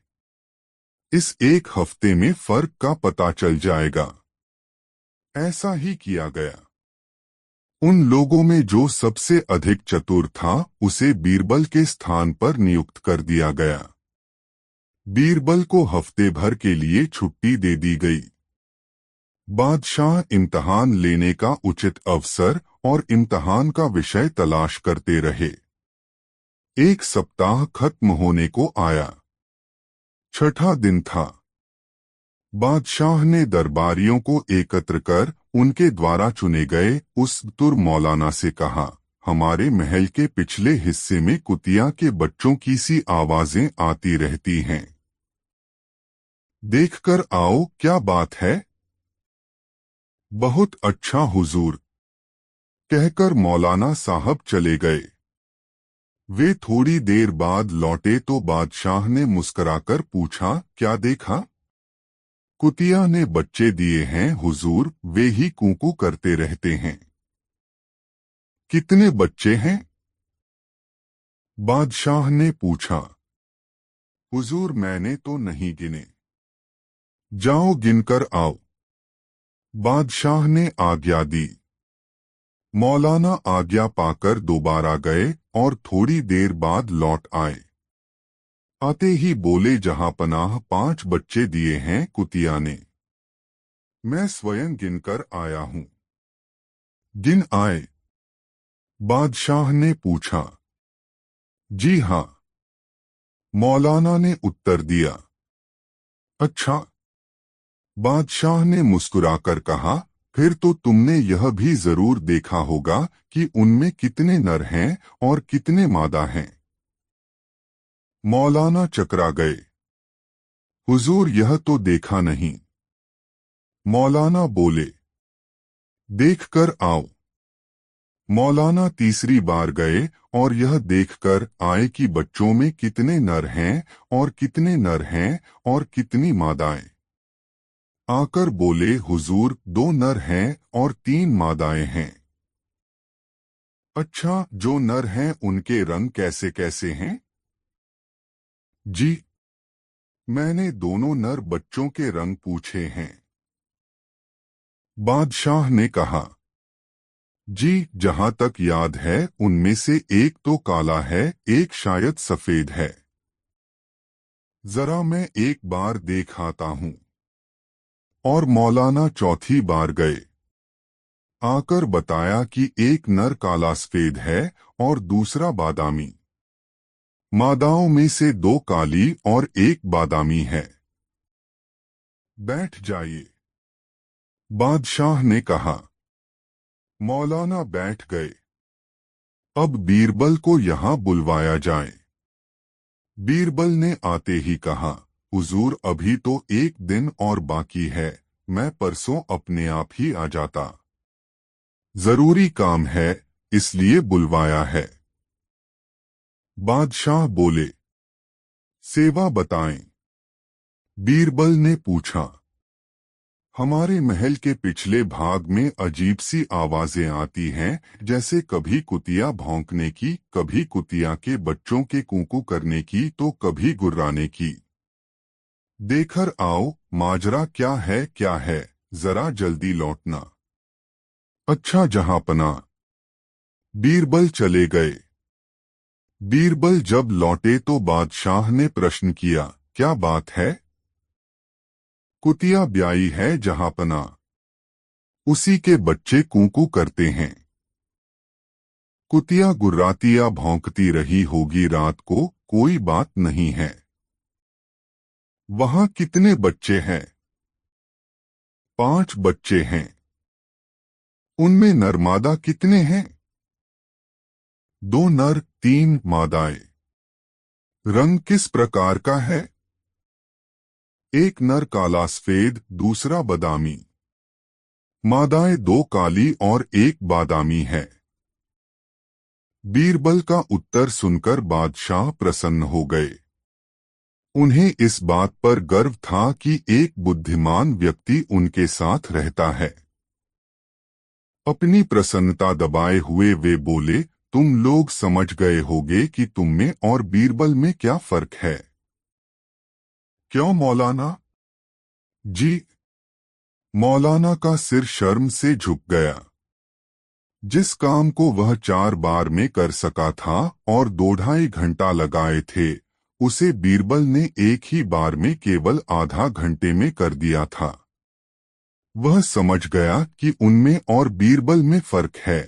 Speaker 1: इस एक हफ्ते में फर्क का पता चल जाएगा। ऐसा ही किया गया। उन लोगों में जो सबसे अधिक चतुर था उसे बीरबल के स्थान पर नियुक्त कर दिया गया। बीरबल को हफ्ते भर के लिए छुट्टी दे दी गई। बादशाह इम्तहान लेने का उचित अवसर और इम्तहान का विषय तलाश करते रहे। एक सप्ताह खत्म होने को आया। 6ठा दिन था। बादशाह ने दरबारियों को एकत्र कर उनके द्वारा चुने गए उस तुर मौलाना से कहा, हमारे महल के पिछले हिस्से में कुतिया के बच्चों की सी आवाजें आती रहती हैं। देखकर आओ क्या बात है। बहुत अच्छा हुजूर, कहकर मौलाना साहब चले गए। वे थोड़ी देर बाद लौटे तो बादशाह ने मुस्कुराकर पूछा, क्या देखा? कुतिया ने बच्चे दिए हैं हुजूर, वे ही कूकू करते रहते हैं। कितने बच्चे हैं? बादशाह ने पूछा। हुजूर मैंने तो नहीं गिने। जाओ गिनकर आओ। बादशाह ने आज्ञा दी। मौलाना आज्ञा पाकर दोबारा गए और थोड़ी देर बाद लौट आए। आते ही बोले, जहां पनाह 5 बच्चे दिए हैं कुतिया ने। मैं स्वयं गिनकर आया हूं। गिन आए? बादशाह ने पूछा। जी हां, मौलाना ने उत्तर दिया। अच्छा। बादशाह ने मुस्कुराकर कहा, फिर तो तुमने यह भी जरूर देखा होगा कि उनमें कितने नर हैं और कितने मादा हैं। मौलाना चकरा गए। हुजूर यह तो देखा नहीं। मौलाना बोले, देख कर आओ। मौलाना तीसरी बार गए और यह देखकर आए कि बच्चों में कितने नर हैं और कितने नर हैं और कितनी मादाएं। आकर बोले, हुजूर 2 नर हैं और 3 मादाएं हैं। अच्छा, जो नर हैं उनके रंग कैसे कैसे हैं? जी, मैंने दोनों नर बच्चों के रंग पूछे हैं। बादशाह ने कहा। जी, जहां तक याद है उनमें से एक तो काला है, एक शायद सफेद है। जरा मैं एक बार देख आता हूं। और मौलाना चौथी बार गए। आकर बताया कि एक नर काला सफेद है और दूसरा बादामी। मादाओं में से 2 काली और एक बादामी है। बैठ जाइए, बादशाह ने कहा। मौलाना बैठ गए। अब बीरबल को यहाँ बुलवाया जाए। बीरबल ने आते ही कहा, हुजूर अभी तो 1 दिन और बाकी है, मैं परसों अपने आप ही आ जाता। जरूरी काम है, इसलिए बुलवाया है। बादशाह बोले, सेवा बताएं। बीरबल ने पूछा। हमारे महल के पिछले भाग में अजीब सी आवाजें आती हैं, जैसे कभी कुतिया भौंकने की, कभी कुतिया के बच्चों के कूकू करने की, तो कभी गुर्राने की। देखकर आओ, माजरा क्या है, जरा जल्दी लौटना। अच्छा जहांपना। बीरबल चले गए। बीरबल जब लौटे तो बादशाह ने प्रश्न किया, क्या बात है? कुतिया ब्याई है जहांपना। उसी के बच्चे कूकू करते हैं। कुतिया गुर्राती या भौंकती रही होगी रात को, कोई बात नहीं है। वहां कितने बच्चे हैं? 5 बच्चे हैं। उनमें नरमादा कितने हैं? 2 नर 3 मादाएं। रंग किस प्रकार का है? एक नर काला सफेद, दूसरा बादामी। मादाएं 2 काली और एक बादामी है। बीरबल का उत्तर सुनकर बादशाह प्रसन्न हो गए। उन्हें इस बात पर गर्व था कि एक बुद्धिमान व्यक्ति उनके साथ रहता है। अपनी प्रसन्नता दबाए हुए वे बोले, तुम लोग समझ गए होगे कि तुम में और बीरबल में क्या फर्क है। क्यों मौलाना? जी। मौलाना का सिर शर्म से झुक गया। जिस काम को वह 4 बार में कर सका था और 2 ढाई घंटा लगाए थे, उसे बीरबल ने एक ही बार में केवल आधा घंटे में कर दिया था। वह समझ गया कि उनमें और बीरबल में फर्क है।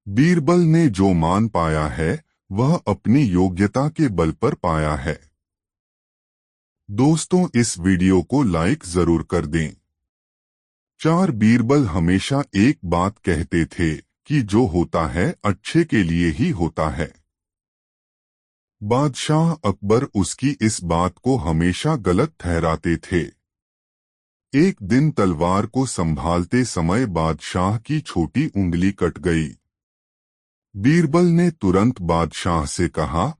Speaker 1: बीरबल ने जो मान पाया है, वह अपनी योग्यता के बल पर पाया है। दोस्तों, इस वीडियो को लाइक जरूर कर दें। 4 बीरबल हमेशा एक बात कहते थे कि जो होता है अच्छे के लिए ही होता है। बादशाह अकबर उसकी इस बात को हमेशा गलत ठहराते थे। एक दिन तलवार को संभालते समय बादशाह की छोटी उंगली कट गई। बीरबल ने तुरंत बादशाह से कहा,